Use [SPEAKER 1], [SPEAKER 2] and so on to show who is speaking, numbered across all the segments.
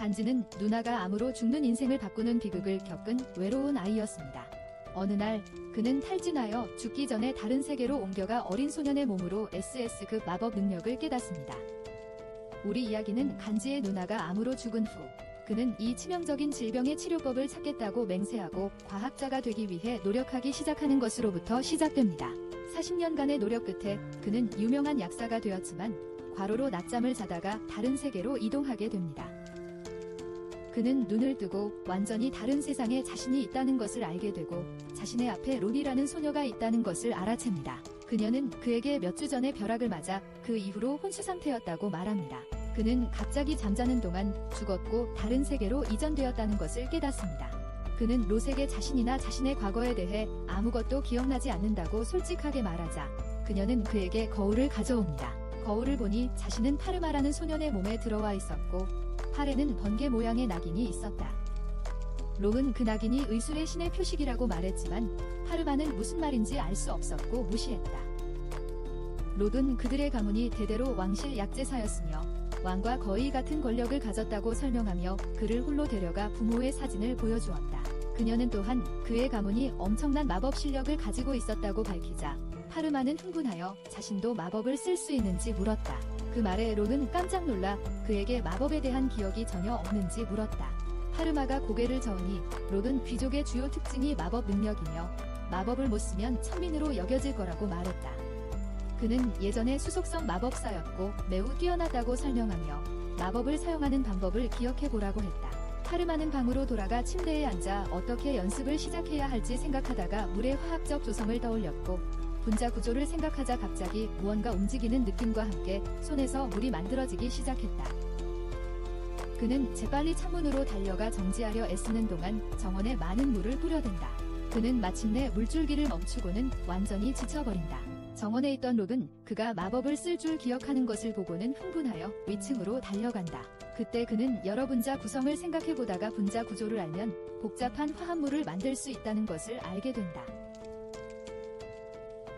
[SPEAKER 1] 간지는 누나가 암으로 죽는 인생을 바꾸는 비극을 겪은 외로운 아이였습니다. 어느 날 그는 탈진하여 죽기 전에 다른 세계로 옮겨가 어린 소년의 몸으로 SS급 마법 능력을 깨닫습니다. 우리 이야기는 간지의 누나가 암으로 죽은 후 그는 이 치명적인 질병의 치료법을 찾겠다고 맹세하고 과학자가 되기 위해 노력하기 시작하는 것으로부터 시작됩니다. 40년간의 노력 끝에 그는 유명한 약사가 되었지만 과로로 낮잠을 자다가 다른 세계로 이동하게 됩니다. 그는 눈을 뜨고 완전히 다른 세상에 자신이 있다는 것을 알게 되고 자신의 앞에 론이라는 소녀가 있다는 것을 알아챕니다. 그녀는 그에게 몇 주 전에 벼락을 맞아 그 이후로 혼수 상태였다고 말합니다. 그는 갑자기 잠자는 동안 죽었고 다른 세계로 이전되었다는 것을 깨닫습니다. 그는 롯에게 자신이나 자신의 과거에 대해 아무것도 기억나지 않는다고 솔직하게 말하자 그녀는 그에게 거울을 가져옵니다. 거울을 보니 자신은 파르마라는 소년의 몸에 들어와 있었고 팔에는 번개 모양의 낙인이 있었다. 롯은 그 낙인이 의술의 신의 표식이라고 말했지만 파르마는 무슨 말인지 알 수 없었고 무시했다. 롯은 그들의 가문이 대대로 왕실 약제사였으며 왕과 거의 같은 권력을 가졌다고 설명하며 그를 홀로 데려가 부모의 사진을 보여주었다. 그녀는 또한 그의 가문이 엄청난 마법 실력을 가지고 있었다고 밝히자 파르마는 흥분하여 자신도 마법을 쓸 수 있는지 물었다. 그 말에 롯은 깜짝 놀라 그에게 마법에 대한 기억이 전혀 없는지 물었다. 파르마가 고개를 저으니 롯은 귀족의 주요 특징이 마법 능력이며 마법을 못 쓰면 천민으로 여겨질 거라고 말했다. 그는 예전에 수속성 마법사였고 매우 뛰어나다고 설명하며 마법을 사용하는 방법을 기억해보라고 했다. 파르마는 방으로 돌아가 침대에 앉아 어떻게 연습을 시작해야 할지 생각하다가 물의 화학적 조성을 떠올렸고 분자 구조를 생각하자 갑자기 무언가 움직이는 느낌과 함께 손에서 물이 만들어지기 시작했다. 그는 재빨리 창문으로 달려가 정지하려 애쓰는 동안 정원에 많은 물을 뿌려댄다. 그는 마침내 물줄기를 멈추고는 완전히 지쳐버린다. 정원에 있던 롯은 그가 마법을 쓸 줄 기억하는 것을 보고는 흥분하여 위층으로 달려간다. 그때 그는 여러 분자 구성을 생각해보다가 분자 구조를 알면 복잡한 화합물을 만들 수 있다는 것을 알게 된다.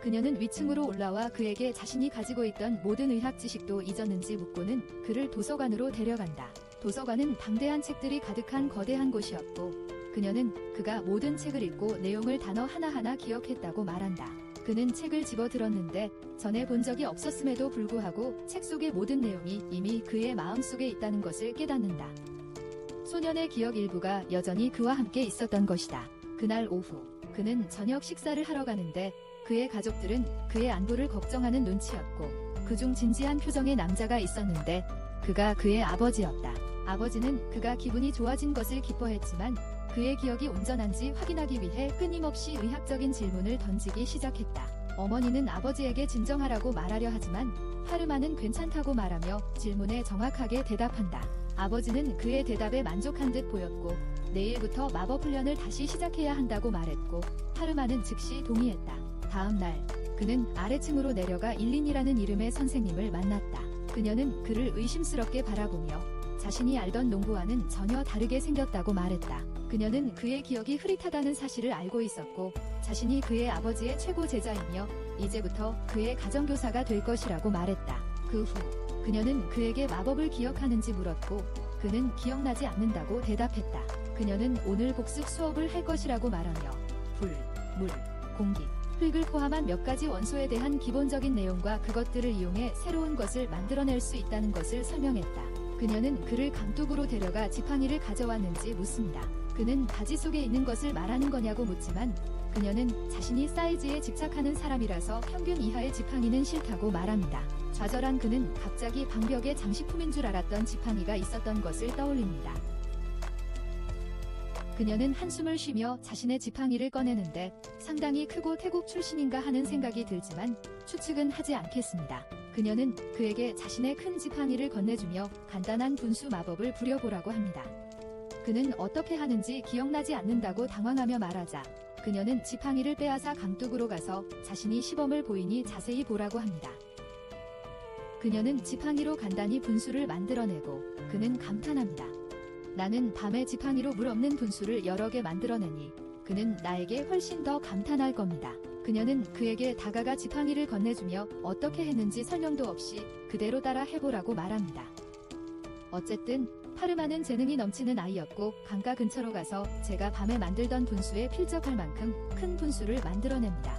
[SPEAKER 1] 그녀는 위층으로 올라와 그에게 자신이 가지고 있던 모든 의학 지식도 잊었는지 묻고는 그를 도서관으로 데려간다. 도서관은 방대한 책들이 가득한 거대한 곳이었고 그녀는 그가 모든 책을 읽고 내용을 단어 하나하나 기억했다고 말한다. 그는 책을 집어들었는데 전에 본 적이 없었음에도 불구하고 책 속의 모든 내용이 이미 그의 마음속에 있다는 것을 깨닫는다. 소년의 기억 일부가 여전히 그와 함께 있었던 것이다. 그날 오후 그는 저녁 식사를 하러 가는데 그의 가족들은 그의 안부를 걱정하는 눈치였고 그중 진지한 표정의 남자가 있었는데 그가 그의 아버지였다. 아버지는 그가 기분이 좋아진 것을 기뻐했지만 그의 기억이 온전한지 확인하기 위해 끊임없이 의학적인 질문을 던지기 시작했다. 어머니는 아버지에게 진정하라고 말하려 하지만 파르마는 괜찮다고 말하며 질문에 정확하게 대답한다. 아버지는 그의 대답에 만족한 듯 보였고 내일부터 마법 훈련을 다시 시작해야 한다고 말했고 파르마는 즉시 동의했다. 다음 날 그는 아래층으로 내려가 일린이라는 이름의 선생님을 만났다. 그녀는 그를 의심스럽게 바라보며 자신이 알던 농부와는 전혀 다르게 생겼다고 말했다. 그녀는 그의 기억이 흐릿하다는 사실을 알고 있었고 자신이 그의 아버지의 최고 제자이며 이제부터 그의 가정교사가 될 것이라고 말했다. 그 후 그녀는 그에게 마법을 기억하는지 물었고 그는 기억나지 않는다고 대답했다. 그녀는 오늘 복습 수업을 할 것이라고 말하며 불, 물, 공기, 흙을 포함한 몇 가지 원소에 대한 기본적인 내용과 그것들을 이용해 새로운 것을 만들어낼 수 있다는 것을 설명했다. 그녀는 그를 감독으로 데려가 지팡이를 가져왔는지 묻습니다. 그는 바지 속에 있는 것을 말하는 거냐고 묻지만 그녀는 자신이 사이즈에 집착하는 사람이라서 평균 이하의 지팡이는 싫다고 말합니다. 좌절한 그는 갑자기 방벽에 장식품인 줄 알았던 지팡이가 있었던 것을 떠올립니다. 그녀는 한숨을 쉬며 자신의 지팡이를 꺼내는데 상당히 크고 태국 출신인가 하는 생각이 들지만 추측은 하지 않겠습니다. 그녀는 그에게 자신의 큰 지팡이를 건네주며 간단한 분수 마법을 부려보라고 합니다. 그는 어떻게 하는지 기억나지 않는다고 당황하며 말하자 그녀는 지팡이를 빼앗아 강둑으로 가서 자신이 시범을 보이니 자세히 보라고 합니다. 그녀는 지팡이로 간단히 분수를 만들어내고 그는 감탄합니다. 나는 밤에 지팡이로 물 없는 분수를 여러 개 만들어내니 그는 나에게 훨씬 더 감탄할 겁니다. 그녀는 그에게 다가가 지팡이를 건네주며 어떻게 했는지 설명도 없이 그대로 따라 해보라고 말합니다. 어쨌든 파르마는 재능이 넘치는 아이였고 강가 근처로 가서 제가 밤에 만들던 분수에 필적할 만큼 큰 분수를 만들어냅니다.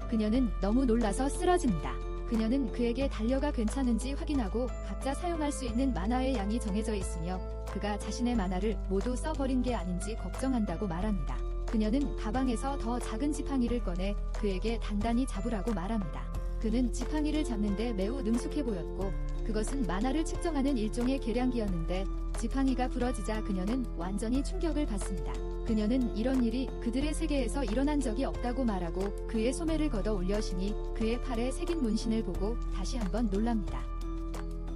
[SPEAKER 1] 그녀는 너무 놀라서 쓰러집니다. 그녀는 그에게 달려가 괜찮은지 확인하고 각자 사용할 수 있는 만화의 양이 정해져 있으며 그가 자신의 만화를 모두 써버린 게 아닌지 걱정한다고 말합니다. 그녀는 가방에서 더 작은 지팡이를 꺼내 그에게 단단히 잡으라고 말합니다. 그는 지팡이를 잡는데 매우 능숙해 보였고 그것은 만화를 측정하는 일종의 계량기였는데 지팡이가 부러지자 그녀는 완전히 충격을 받습니다. 그녀는 이런 일이 그들의 세계에서 일어난 적이 없다고 말하고 그의 소매를 걷어 올려시니 그의 팔에 새긴 문신을 보고 다시 한번 놀랍니다.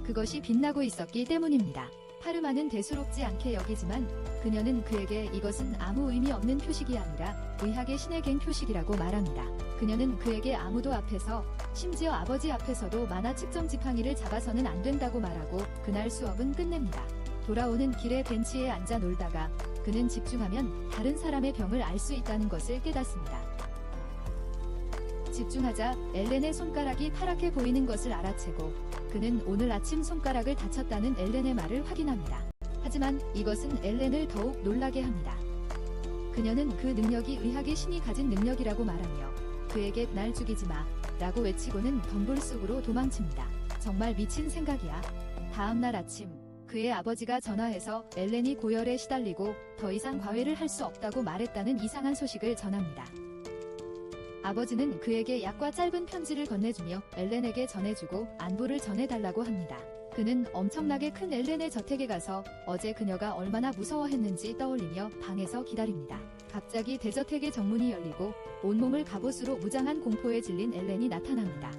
[SPEAKER 1] 그것이 빛나고 있었기 때문입니다. 파르마는 대수롭지 않게 여기지만 그녀는 그에게 이것은 아무 의미 없는 표식이 아니라 의학의 신의 갱 표식이라고 말합니다. 그녀는 그에게 아무도 앞에서 심지어 아버지 앞에서도 만화 측정 지팡이를 잡아서는 안 된다고 말하고 그날 수업은 끝냅니다. 돌아오는 길에 벤치에 앉아 놀다가 그는 집중하면 다른 사람의 병을 알 수 있다는 것을 깨닫습니다. 집중하자 엘렌의 손가락이 파랗게 보이는 것을 알아채고 그는 오늘 아침 손가락을 다쳤다는 엘렌의 말을 확인합니다. 하지만 이것은 엘렌을 더욱 놀라게 합니다. 그녀는 그 능력이 의학의 신이 가진 능력이라고 말하며 그에게 날 죽이지 마 라고 외치고는 덤불 속으로 도망칩니다. 정말 미친 생각이야. 다음날 아침 그의 아버지가 전화해서 엘렌이 고열에 시달리고 더 이상 과외를 할 수 없다고 말했다는 이상한 소식을 전합니다. 아버지는 그에게 약과 짧은 편지를 건네주며 엘렌에게 전해주고 안부를 전해달라고 합니다. 그는 엄청나게 큰 엘렌의 저택에 가서 어제 그녀가 얼마나 무서워했는지 떠올리며 방에서 기다립니다. 갑자기 대저택의 정문이 열리고 온몸을 갑옷으로 무장한 공포에 질린 엘렌이 나타납니다.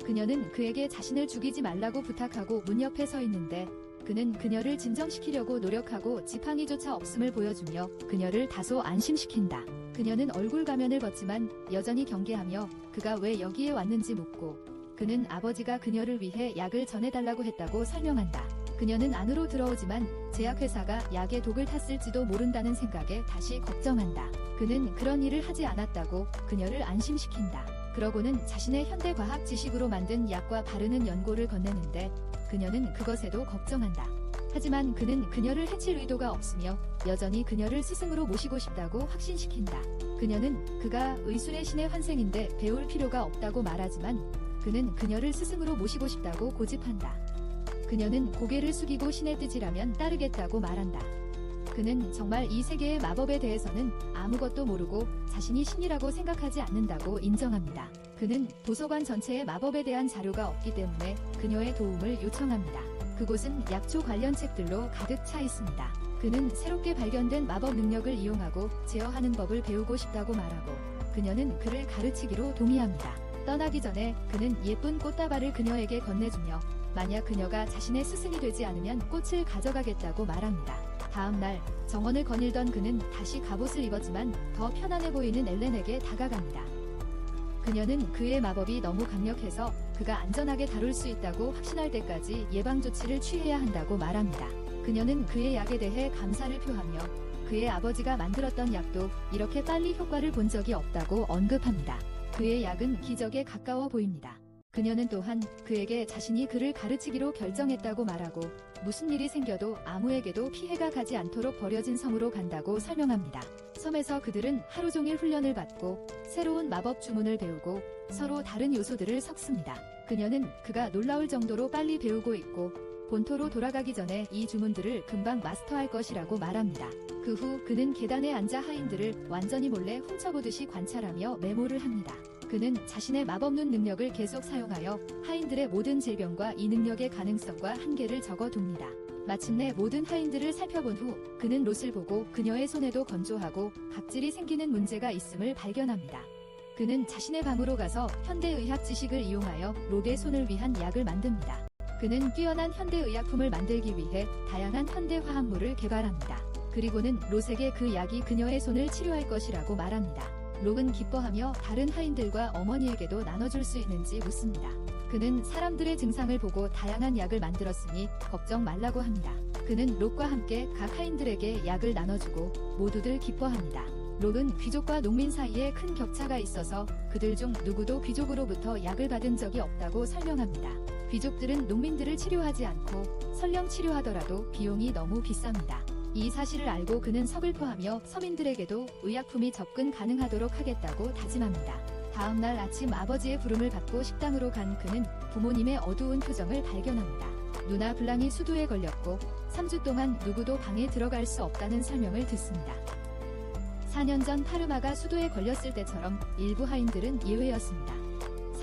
[SPEAKER 1] 그녀는 그에게 자신을 죽이지 말라고 부탁하고 문 옆에 서 있는데 그는 그녀를 진정시키려고 노력하고 지팡이조차 없음을 보여주며 그녀를 다소 안심시킨다. 그녀는 얼굴 가면을 벗지만 여전히 경계하며 그가 왜 여기에 왔는지 묻고 그는 아버지가 그녀를 위해 약을 전해달라고 했다고 설명한다. 그녀는 안으로 들어오지만 제약회사가 약에 독을 탔을지도 모른다는 생각에 다시 걱정한다. 그는 그런 일을 하지 않았다고 그녀를 안심시킨다. 그러고는 자신의 현대과학 지식으로 만든 약과 바르는 연고를 건네는데 그녀는 그것에도 걱정한다. 하지만 그는 그녀를 해칠 의도가 없으며 여전히 그녀를 스승으로 모시고 싶다고 확신시킨다. 그녀는 그가 의술의 신의 환생인데 배울 필요가 없다고 말하지만 그는 그녀를 스승으로 모시고 싶다고 고집한다. 그녀는 고개를 숙이고 신의 뜻이라면 따르겠다고 말한다. 그는 정말 이 세계의 마법에 대해서는 아무것도 모르고 자신이 신이라고 생각하지 않는다고 인정합니다. 그는 도서관 전체에 마법에 대한 자료가 없기 때문에 그녀의 도움을 요청합니다. 그곳은 약초 관련 책들로 가득 차 있습니다. 그는 새롭게 발견된 마법 능력을 이용하고 제어하는 법을 배우고 싶다고 말하고 그녀는 그를 가르치기로 동의합니다. 떠나기 전에 그는 예쁜 꽃다발을 그녀에게 건네주며 만약 그녀가 자신의 스승이 되지 않으면 꽃을 가져가겠다고 말합니다. 다음 날 정원을 거닐던 그는 다시 갑옷을 입었지만 더 편안해 보이는 엘렌에게 다가갑니다. 그녀는 그의 마법이 너무 강력해서 그가 안전하게 다룰 수 있다고 확신할 때까지 예방 조치를 취해야 한다고 말합니다. 그녀는 그의 약에 대해 감사를 표하며 그의 아버지가 만들었던 약도 이렇게 빨리 효과를 본 적이 없다고 언급합니다. 그의 약은 기적에 가까워 보입니다. 그녀는 또한 그에게 자신이 그를 가르치기로 결정했다고 말하고 무슨 일이 생겨도 아무에게도 피해가 가지 않도록 버려진 섬으로 간다고 설명합니다. 섬에서 그들은 하루 종일 훈련을 받고 새로운 마법 주문을 배우고 서로 다른 요소들을 섞습니다. 그녀는 그가 놀라울 정도로 빨리 배우고 있고 본토로 돌아가기 전에 이 주문들을 금방 마스터할 것이라고 말합니다. 그 후 그는 계단에 앉아 하인들을 완전히 몰래 훔쳐보듯이 관찰하며 메모를 합니다. 그는 자신의 마법눈 능력을 계속 사용하여 하인들의 모든 질병과 이 능력의 가능성과 한계를 적어둡니다. 마침내 모든 하인들을 살펴본 후 그는 롯을 보고 그녀의 손에도 건조하고 각질이 생기는 문제가 있음을 발견합니다. 그는 자신의 방으로 가서 현대의학 지식을 이용하여 롯의 손을 위한 약을 만듭니다. 그는 뛰어난 현대의약품을 만들기 위해 다양한 현대화학물을 개발합니다. 그리고는 롯에게 그 약이 그녀의 손을 치료할 것이라고 말합니다. 롯은 기뻐하며 다른 하인들과 어머니에게도 나눠줄 수 있는지 묻습니다. 그는 사람들의 증상을 보고 다양한 약을 만들었으니 걱정 말라고 합니다. 그는 롯과 함께 각 하인들에게 약을 나눠주고 모두들 기뻐합니다. 롯은 귀족과 농민 사이에 큰 격차가 있어서 그들 중 누구도 귀족으로부터 약을 받은 적이 없다고 설명합니다. 귀족들은 농민들을 치료하지 않고 설령 치료하더라도 비용이 너무 비쌉니다. 이 사실을 알고 그는 서글퍼하며 서민들에게도 의약품이 접근 가능하도록 하겠다고 다짐합니다. 다음 날 아침 아버지의 부름을 받고 식당으로 간 그는 부모님의 어두운 표정을 발견합니다. 누나 블랑이 수두에 걸렸고 3주 동안 누구도 방에 들어갈 수 없다는 설명을 듣습니다. 4년 전 파르마가 수두에 걸렸을 때처럼 일부 하인들은 예외였습니다.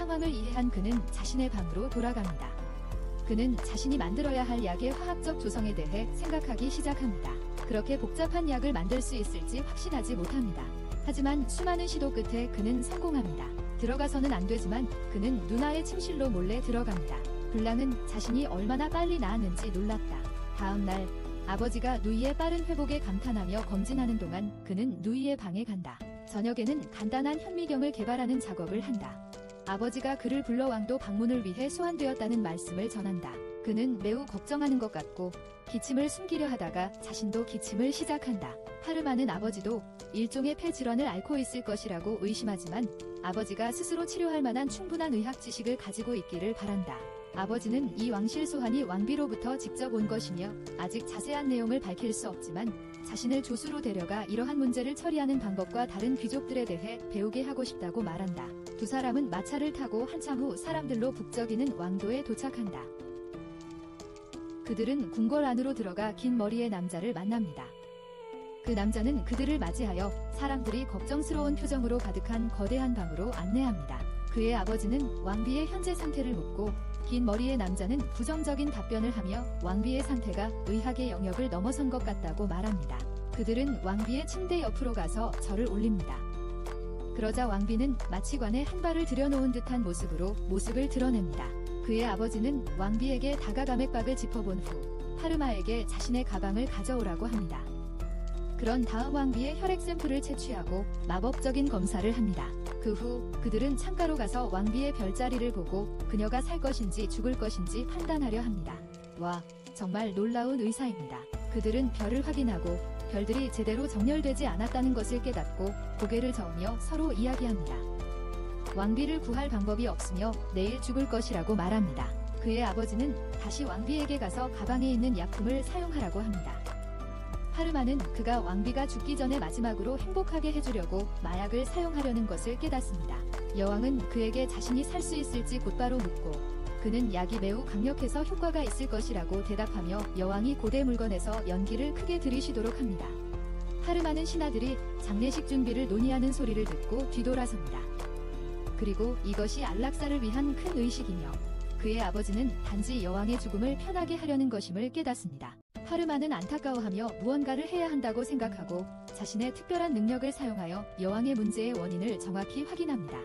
[SPEAKER 1] 상황을 이해한 그는 자신의 방으로 돌아갑니다. 그는 자신이 만들어야 할 약의 화학적 조성에 대해 생각하기 시작합니다. 그렇게 복잡한 약을 만들 수 있을지 확신하지 못합니다. 하지만 수많은 시도 끝에 그는 성공합니다. 들어가서는 안 되지만 그는 누나의 침실로 몰래 들어갑니다. 블랑은 자신이 얼마나 빨리 나았는지 놀랐다. 다음 날 아버지가 누이의 빠른 회복에 감탄하며 검진하는 동안 그는 누이의 방에 간다. 저녁에는 간단한 현미경을 개발하는 작업을 한다. 아버지가 그를 불러 왕도 방문을 위해 소환되었다는 말씀을 전한다. 그는 매우 걱정하는 것 같고 기침을 숨기려 하다가 자신도 기침을 시작한다. 파르마는 아버지도 일종의 폐질환을 앓고 있을 것이라고 의심하지만 아버지가 스스로 치료할 만한 충분한 의학 지식을 가지고 있기를 바란다. 아버지는 이 왕실 소환이 왕비로부터 직접 온 것이며 아직 자세한 내용을 밝힐 수 없지만 자신을 조수로 데려가 이러한 문제를 처리하는 방법과 다른 귀족들에 대해 배우게 하고 싶다고 말한다. 두 사람은 마차를 타고 한참 후 사람들로 북적이는 왕도에 도착한다. 그들은 궁궐 안으로 들어가 긴 머리의 남자를 만납니다. 그 남자는 그들을 맞이하여 사람들이 걱정스러운 표정으로 가득한 거대한 방으로 안내합니다. 그의 아버지는 왕비의 현재 상태를 묻고 긴 머리의 남자는 부정적인 답변을 하며 왕비의 상태가 의학의 영역을 넘어선 것 같다고 말합니다. 그들은 왕비의 침대 옆으로 가서 절을 올립니다. 그러자 왕비는 마취관에 한 발을 들여놓은 듯한 모습으로 모습을 드러냅니다. 그의 아버지는 왕비에게 다가가 맥박을 짚어본 후 파르마에게 자신의 가방을 가져오라고 합니다. 그런 다음 왕비의 혈액 샘플을 채취하고 마법적인 검사를 합니다. 그 후 그들은 창가로 가서 왕비의 별자리를 보고 그녀가 살 것인지 죽을 것인지 판단하려 합니다. 와, 정말 놀라운 의사입니다. 그들은 별을 확인하고 별들이 제대로 정렬되지 않았다는 것을 깨닫고 고개를 저으며 서로 이야기합니다. 왕비를 구할 방법이 없으며 내일 죽을 것이라고 말합니다. 그의 아버지는 다시 왕비에게 가서 가방에 있는 약품을 사용하라고 합니다. 파르마는 그가 왕비가 죽기 전에 마지막으로 행복하게 해주려고 마약을 사용하려는 것을 깨닫습니다. 여왕은 그에게 자신이 살 수 있을지 곧바로 묻고 그는 약이 매우 강력해서 효과가 있을 것이라고 대답하며 여왕이 고대 물건에서 연기를 크게 들이쉬도록 합니다. 파르마는 신하들이 장례식 준비를 논의하는 소리를 듣고 뒤돌아섭니다. 그리고 이것이 안락사를 위한 큰 의식이며 그의 아버지는 단지 여왕의 죽음을 편하게 하려는 것임을 깨닫습니다. 파르마는 안타까워하며 무언가를 해야 한다고 생각하고 자신의 특별한 능력을 사용하여 여왕의 문제의 원인을 정확히 확인합니다.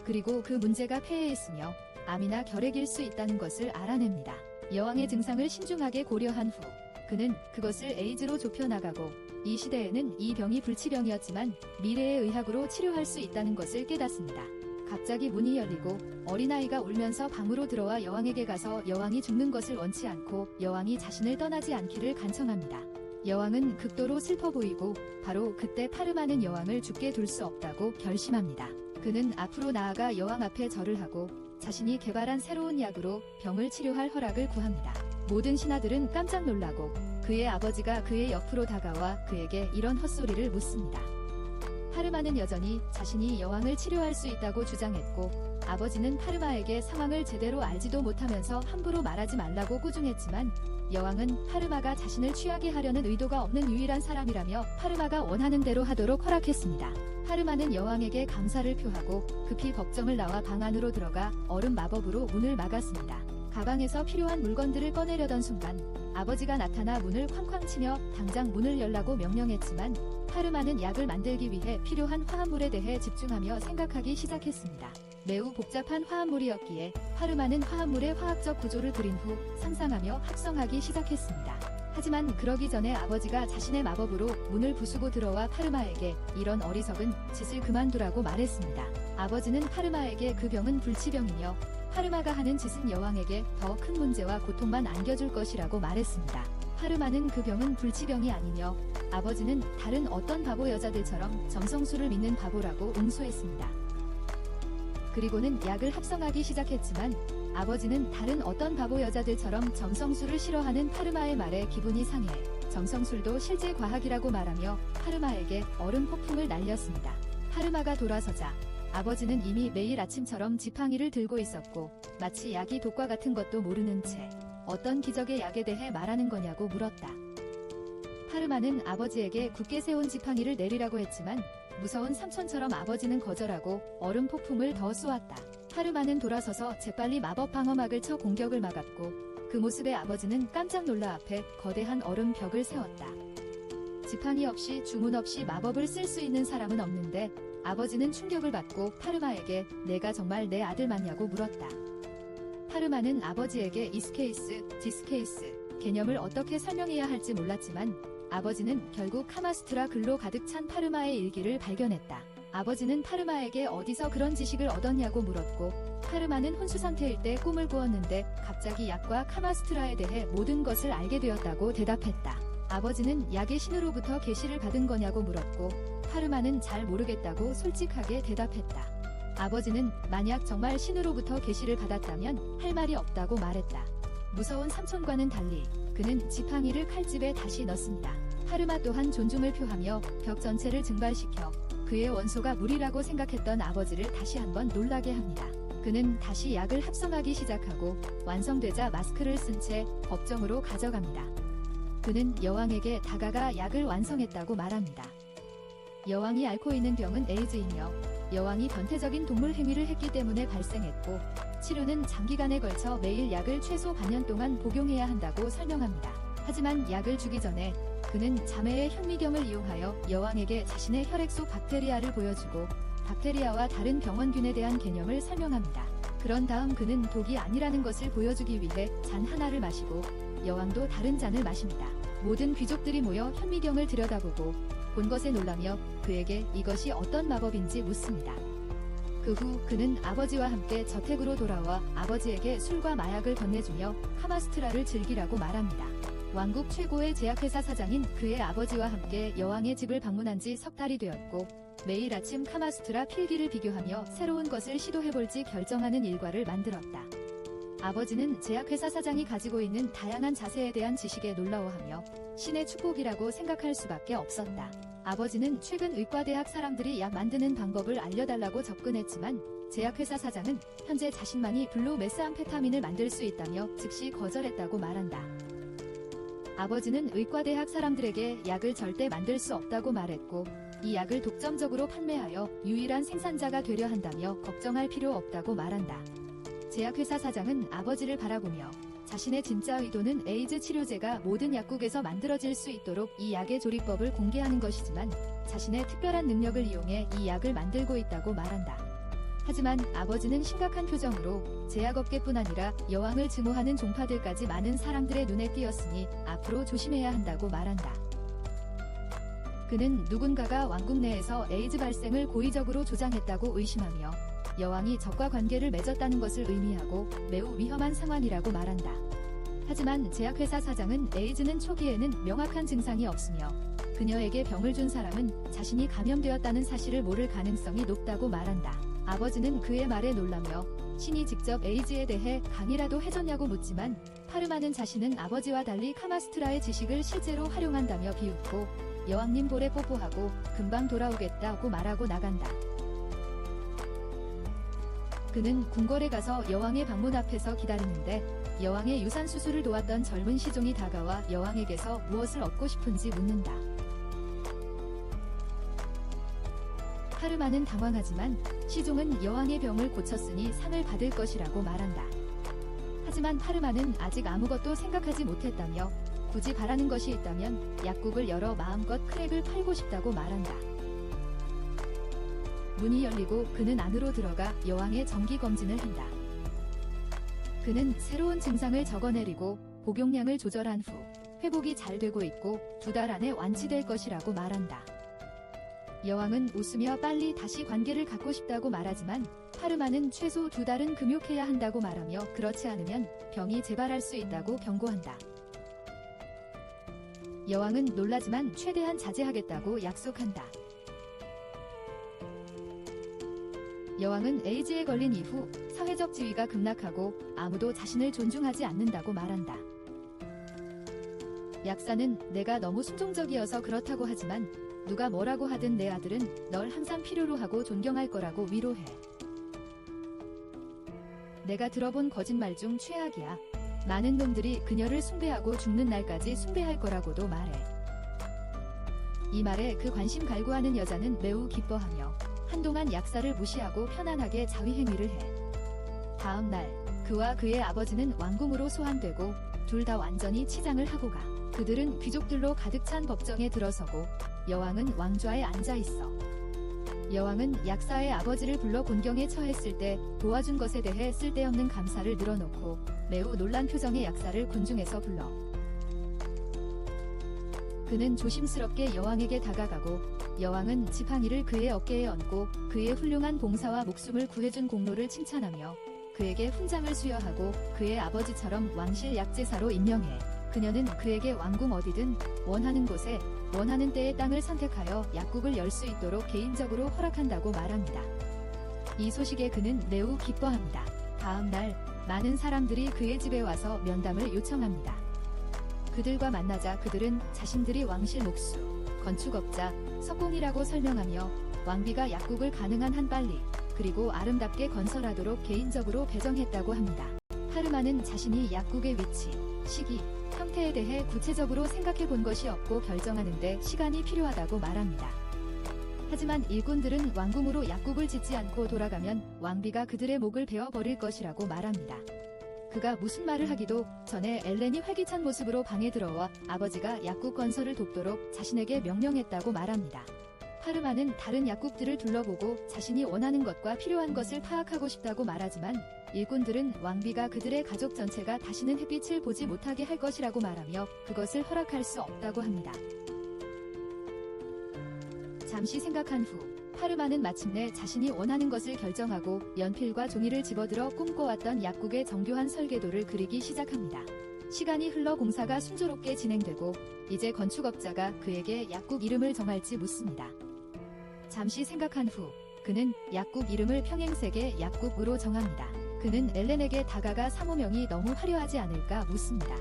[SPEAKER 1] 그리고 그 문제가 폐에 있으며 암이나 결핵일 수 있다는 것을 알아냅니다. 여왕의 증상을 신중하게 고려한 후 그는 그것을 에이즈로 좁혀나가고 이 시대에는 이 병이 불치병이었지만 미래의 의학으로 치료할 수 있다는 것을 깨닫습니다. 갑자기 문이 열리고 어린아이가 울면서 방으로 들어와 여왕에게 가서 여왕이 죽는 것을 원치 않고 여왕이 자신을 떠나지 않기를 간청합니다. 여왕은 극도로 슬퍼 보이고 바로 그때 파르마는 여왕을 죽게 둘 수 없다고 결심합니다. 그는 앞으로 나아가 여왕 앞에 절을 하고 자신이 개발한 새로운 약으로 병을 치료할 허락을 구합니다. 모든 신하들은 깜짝 놀라고 그의 아버지가 그의 옆으로 다가와 그에게 이런 헛소리를 묻습니다. 파르마는 여전히 자신이 여왕을 치료할 수 있다고 주장했고 아버지는 파르마에게 상황을 제대로 알지도 못하면서 함부로 말하지 말라고 꾸중했지만 여왕은 파르마가 자신을 취하게 하려는 의도가 없는 유일한 사람이라며 파르마가 원하는 대로 하도록 허락했습니다. 파르마는 여왕에게 감사를 표하고 급히 법정을 나와 방 안으로 들어가 얼음 마법으로 문을 막았습니다. 가방에서 필요한 물건들을 꺼내려던 순간 아버지가 나타나 문을 쾅쾅 치며 당장 문을 열라고 명령했지만 파르마는 약을 만들기 위해 필요한 화합물에 대해 집중하며 생각하기 시작했습니다. 매우 복잡한 화합물이었기에 파르마는 화합물의 화학적 구조를 그린 후 상상하며 합성하기 시작했습니다. 하지만 그러기 전에 아버지가 자신의 마법으로 문을 부수고 들어와 파르마에게 이런 어리석은 짓을 그만두라고 말했습니다. 아버지는 파르마에게 그 병은 불치병이며 파르마가 하는 짓은 여왕에게 더 큰 문제와 고통만 안겨줄 것이라고 말했습니다. 파르마는 그 병은 불치병이 아니며 아버지는 다른 어떤 바보 여자들처럼 점성술을 믿는 바보라고 응수했습니다. 그리고는 약을 합성하기 시작했지만 아버지는 다른 어떤 바보 여자들처럼 점성술을 싫어하는 파르마의 말에 기분이 상해 점성술도 실제 과학이라고 말하며 파르마에게 얼음 폭풍을 날렸습니다. 파르마가 돌아서자 아버지는 이미 매일 아침처럼 지팡이를 들고 있었고 마치 약이 독과 같은 것도 모르는 채 어떤 기적의 약에 대해 말하는 거냐고 물었다. 파르마는 아버지에게 굳게 세운 지팡이를 내리라고 했지만 무서운 삼촌처럼 아버지는 거절하고 얼음 폭풍을 더 쏘았다. 파르마는 돌아서서 재빨리 마법 방어막을 쳐 공격을 막았고 그 모습에 아버지는 깜짝 놀라 앞에 거대한 얼음 벽을 세웠다. 지팡이 없이 주문 없이 마법을 쓸 수 있는 사람은 없는데 아버지는 충격을 받고 파르마에게 내가 정말 내 아들 맞냐고 물었다. 파르마는 아버지에게 이스케이스, 디스케이스 개념을 어떻게 설명해야 할지 몰랐지만 아버지는 결국 카마스트라 글로 가득 찬 파르마의 일기를 발견했다. 아버지는 파르마에게 어디서 그런 지식을 얻었냐고 물었고 파르마는 혼수 상태일 때 꿈을 꾸었는데 갑자기 약과 카마스트라에 대해 모든 것을 알게 되었다고 대답했다. 아버지는 약의 신으로부터 계시를 받은 거냐고 물었고 파르마는 잘 모르겠다고 솔직하게 대답했다. 아버지는 만약 정말 신으로부터 계시를 받았다면 할 말이 없다고 말했다. 무서운 삼촌과는 달리 그는 지팡이를 칼집에 다시 넣습니다. 파르마 또한 존중을 표하며 벽 전체를 증발시켜 그의 원소가 물이라고 생각했던 아버지를 다시 한번 놀라게 합니다. 그는 다시 약을 합성하기 시작하고 완성되자 마스크를 쓴 채 법정으로 가져갑니다. 그는 여왕에게 다가가 약을 완성했다고 말합니다. 여왕이 앓고 있는 병은 에이즈이며 여왕이 변태적인 동물 행위를 했기 때문에 발생했고 치료는 장기간에 걸쳐 매일 약을 최소 반년 동안 복용해야 한다고 설명합니다. 하지만 약을 주기 전에 그는 자매의 현미경을 이용하여 여왕에게 자신의 혈액 속 박테리아를 보여주고 박테리아와 다른 병원균에 대한 개념을 설명합니다. 그런 다음 그는 독이 아니라는 것을 보여주기 위해 잔 하나를 마시고 여왕도 다른 잔을 마십니다. 모든 귀족들이 모여 현미경을 들여다보고 본 것에 놀라며 그에게 이것이 어떤 마법인지 묻습니다. 그 후 그는 아버지와 함께 저택으로 돌아와 아버지에게 술과 마약을 건네주며 카마스트라를 즐기라고 말합니다. 왕국 최고의 제약회사 사장인 그의 아버지와 함께 여왕의 집을 방문한 지 석 달이 되었고 매일 아침 카마스트라 필기를 비교하며 새로운 것을 시도해볼지 결정하는 일과를 만들었다. 아버지는 제약회사 사장이 가지고 있는 다양한 자세에 대한 지식에 놀라워하며 신의 축복이라고 생각할 수밖에 없었다. 아버지는 최근 의과대학 사람들이 약 만드는 방법을 알려달라고 접근했지만 제약회사 사장은 현재 자신만이 블루메스암페타민을 만들 수 있다며 즉시 거절했다고 말한다. 아버지는 의과대학 사람들에게 약을 절대 만들 수 없다고 말했고 이 약을 독점적으로 판매하여 유일한 생산자가 되려 한다며 걱정할 필요 없다고 말한다. 제약회사 사장은 아버지를 바라보며 자신의 진짜 의도는 에이즈 치료제가 모든 약국에서 만들어질 수 있도록 이 약의 조리법을 공개하는 것이지만 자신의 특별한 능력을 이용해 이 약을 만들고 있다고 말한다. 하지만 아버지는 심각한 표정으로 제약업계뿐 아니라 여왕을 증오하는 종파들까지 많은 사람들의 눈에 띄었으니 앞으로 조심해야 한다고 말한다. 그는 누군가가 왕국 내에서 에이즈 발생을 고의적으로 조장했다고 의심하며 여왕이 적과 관계를 맺었다는 것을 의미하고 매우 위험한 상황이라고 말한다. 하지만 제약회사 사장은 에이즈는 초기에는 명확한 증상이 없으며 그녀에게 병을 준 사람은 자신이 감염되었다는 사실을 모를 가능성이 높다고 말한다. 아버지는 그의 말에 놀라며 신이 직접 에이즈에 대해 강의라도 해줬냐고 묻지만 파르마는 자신은 아버지와 달리 카마스트라의 지식을 실제로 활용한다며 비웃고 여왕님 볼에 뽀뽀하고 금방 돌아오겠다고 말하고 나간다. 그는 궁궐에 가서 여왕의 방문 앞에서 기다리는데 여왕의 유산 수술을 도왔던 젊은 시종이 다가와 여왕에게서 무엇을 얻고 싶은지 묻는다. 파르마는 당황하지만 시종은 여왕의 병을 고쳤으니 상을 받을 것이라고 말한다. 하지만 파르마는 아직 아무것도 생각하지 못했다며 굳이 바라는 것이 있다면 약국을 열어 마음껏 크랙을 팔고 싶다고 말한다. 문이 열리고 그는 안으로 들어가 여왕의 정기검진을 한다. 그는 새로운 증상을 적어내리고 복용량을 조절한 후 회복이 잘 되고 있고 2달 안에 완치될 것이라고 말한다. 여왕은 웃으며 빨리 다시 관계를 갖고 싶다고 말하지만 파르마는 최소 2달은 금욕해야 한다고 말하며 그렇지 않으면 병이 재발할 수 있다고 경고한다. 여왕은 놀라지만 최대한 자제하겠다고 약속한다. 여왕은 에이즈에 걸린 이후 사회적 지위가 급락하고 아무도 자신을 존중하지 않는다고 말한다. 약사는 내가 너무 순종적이어서 그렇다고 하지만 누가 뭐라고 하든 내 아들은 널 항상 필요로 하고 존경할 거라고 위로해. 내가 들어본 거짓말 중 최악이야. 많은 놈들이 그녀를 숭배하고 죽는 날까지 숭배할 거라고도 말해. 이 말에 그 관심 갈구하는 여자는 매우 기뻐하며 한동안 약사를 무시하고 편안하게 자위행위를 해. 다음 날 그와 그의 아버지는 왕궁으로 소환되고 둘 다 완전히 치장을 하고 가. 그들은 귀족들로 가득 찬 법정에 들어서고 여왕은 왕좌에 앉아 있어. 여왕은 약사의 아버지를 불러 곤경에 처했을 때 도와준 것에 대해 쓸데없는 감사를 늘어놓고 매우 놀란 표정의 약사를 군중에서 불러. 그는 조심스럽게 여왕에게 다가가고 여왕은 지팡이를 그의 어깨에 얹고 그의 훌륭한 봉사와 목숨을 구해준 공로를 칭찬하며 그에게 훈장을 수여하고 그의 아버지처럼 왕실 약제사로 임명해. 그녀는 그에게 왕궁 어디든 원하는 곳에 원하는 때의 땅을 선택하여 약국을 열 수 있도록 개인적으로 허락한다고 말합니다. 이 소식에 그는 매우 기뻐합니다. 다음 날 많은 사람들이 그의 집에 와서 면담을 요청합니다. 그들과 만나자 그들은 자신들이 왕실 목수, 건축업자, 석공이라고 설명하며 왕비가 약국을 가능한 한 빨리 그리고 아름답게 건설하도록 개인적으로 배정했다고 합니다. 파르마는 자신이 약국의 위치, 시기, 형태에 대해 구체적으로 생각해 본 것이 없고 결정하는데 시간이 필요하다고 말합니다. 하지만 일꾼들은 왕궁으로 약국을 짓지 않고 돌아가면 왕비가 그들의 목을 베어버릴 것이라고 말합니다. 그가 무슨 말을 하기도 전에 엘렌이 활기찬 모습으로 방에 들어와 아버지가 약국 건설을 돕도록 자신에게 명령했다고 말합니다. 파르마는 다른 약국들을 둘러보고 자신이 원하는 것과 필요한 것을 파악하고 싶다고 말하지만 일꾼들은 왕비가 그들의 가족 전체가 다시는 햇빛을 보지 못하게 할 것이라고 말하며 그것을 허락할 수 없다고 합니다. 잠시 생각한 후 파르마는 마침내 자신이 원하는 것을 결정하고 연필과 종이를 집어들어 꿈꿔왔던 약국의 정교한 설계도를 그리기 시작합니다. 시간이 흘러 공사가 순조롭게 진행되고 이제 건축업자가 그에게 약국 이름을 정할지 묻습니다. 잠시 생각한 후 그는 약국 이름을 평행세계 약국으로 정합니다. 그는 엘렌에게 다가가 상호명이 너무 화려하지 않을까 묻습니다.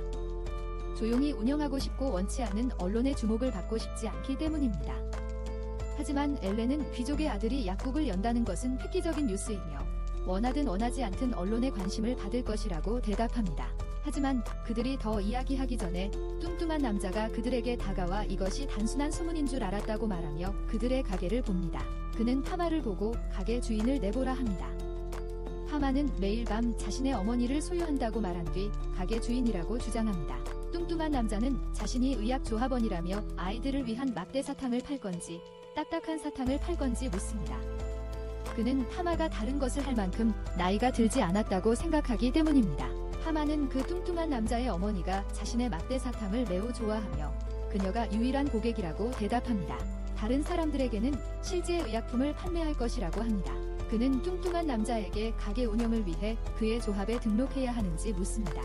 [SPEAKER 1] 조용히 운영하고 싶고 원치 않는 언론의 주목을 받고 싶지 않기 때문입니다. 하지만 엘렌은 귀족의 아들이 약국을 연다는 것은 획기적인 뉴스이며 원하든 원하지 않든 언론의 관심을 받을 것이라고 대답합니다. 하지만 그들이 더 이야기하기 전에 뚱뚱한 남자가 그들에게 다가와 이것이 단순한 소문인 줄 알았다고 말하며 그들의 가게를 봅니다. 그는 파마를 보고 가게 주인을 내보라 합니다. 파마는 매일 밤 자신의 어머니를 소유한다고 말한 뒤 가게 주인이라고 주장합니다. 뚱뚱한 남자는 자신이 의학조합원이라며 아이들을 위한 막대 사탕을 팔 건지 딱딱한 사탕을 팔 건지 묻습니다. 그는 파마가 다른 것을 할 만큼 나이가 들지 않았다고 생각하기 때문입니다. 파마는 그 뚱뚱한 남자의 어머니가 자신의 막대 사탕을 매우 좋아하며 그녀가 유일한 고객이라고 대답합니다. 다른 사람들에게는 실제 의약품을 판매할 것이라고 합니다. 그는 뚱뚱한 남자에게 가게 운영을 위해 그의 조합에 등록해야 하는지 묻습니다.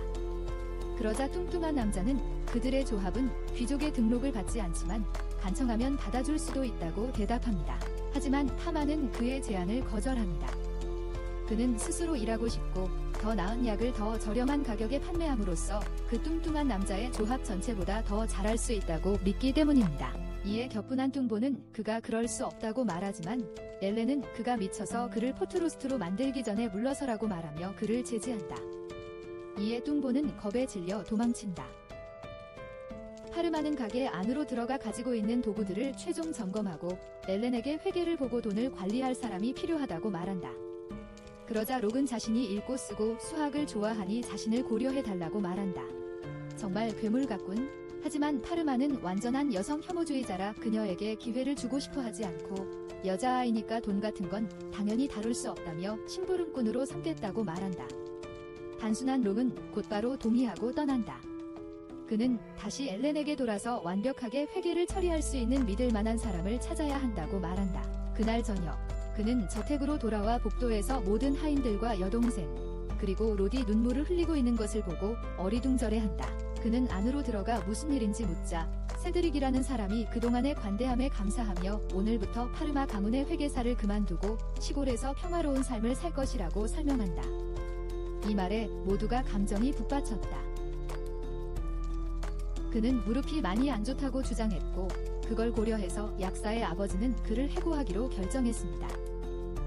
[SPEAKER 1] 그러자 뚱뚱한 남자는 그들의 조합은 귀족의 등록을 받지 않지만 간청하면 받아줄 수도 있다고 대답합니다. 하지만 파마는 그의 제안을 거절합니다. 그는 스스로 일하고 싶고 더 나은 약을 더 저렴한 가격에 판매함으로써 그 뚱뚱한 남자의 조합 전체보다 더 잘할 수 있다고 믿기 때문입니다. 이에 격분한 뚱보는 그가 그럴 수 없다고 말하지만 엘렌은 그가 미쳐서 그를 포트루스트로 만들기 전에 물러서라고 말하며 그를 제지한다. 이에 뚱보는 겁에 질려 도망친다. 파르마는 가게 안으로 들어가 가지고 있는 도구들을 최종 점검하고 엘렌에게 회계를 보고 돈을 관리할 사람이 필요하다고 말한다. 그러자 록은 자신이 읽고 쓰고 수학을 좋아하니 자신을 고려해달라고 말한다. 정말 괴물 같군. 하지만 파르마는 완전한 여성 혐오주의자라 그녀에게 기회를 주고 싶어 하지 않고 여자아이니까 돈 같은 건 당연히 다룰 수 없다며 심부름꾼으로 삼겠다고 말한다. 단순한 록은 곧바로 동의하고 떠난다. 그는 다시 엘렌에게 돌아서 완벽하게 회계를 처리할 수 있는 믿을 만한 사람을 찾아야 한다고 말한다. 그날 저녁 그는 저택으로 돌아와 복도에서 모든 하인들과 여동생 그리고 롯이 눈물을 흘리고 있는 것을 보고 어리둥절해한다. 그는 안으로 들어가 무슨 일인지 묻자 세드릭이라는 사람이 그동안의 관대함에 감사하며 오늘부터 파르마 가문의 회계사를 그만두고 시골에서 평화로운 삶을 살 것이라고 설명한다. 이 말에 모두가 감정이 북받쳤다. 그는 무릎이 많이 안 좋다고 주장했고 그걸 고려해서 약사의 아버지는 그를 해고하기로 결정했습니다.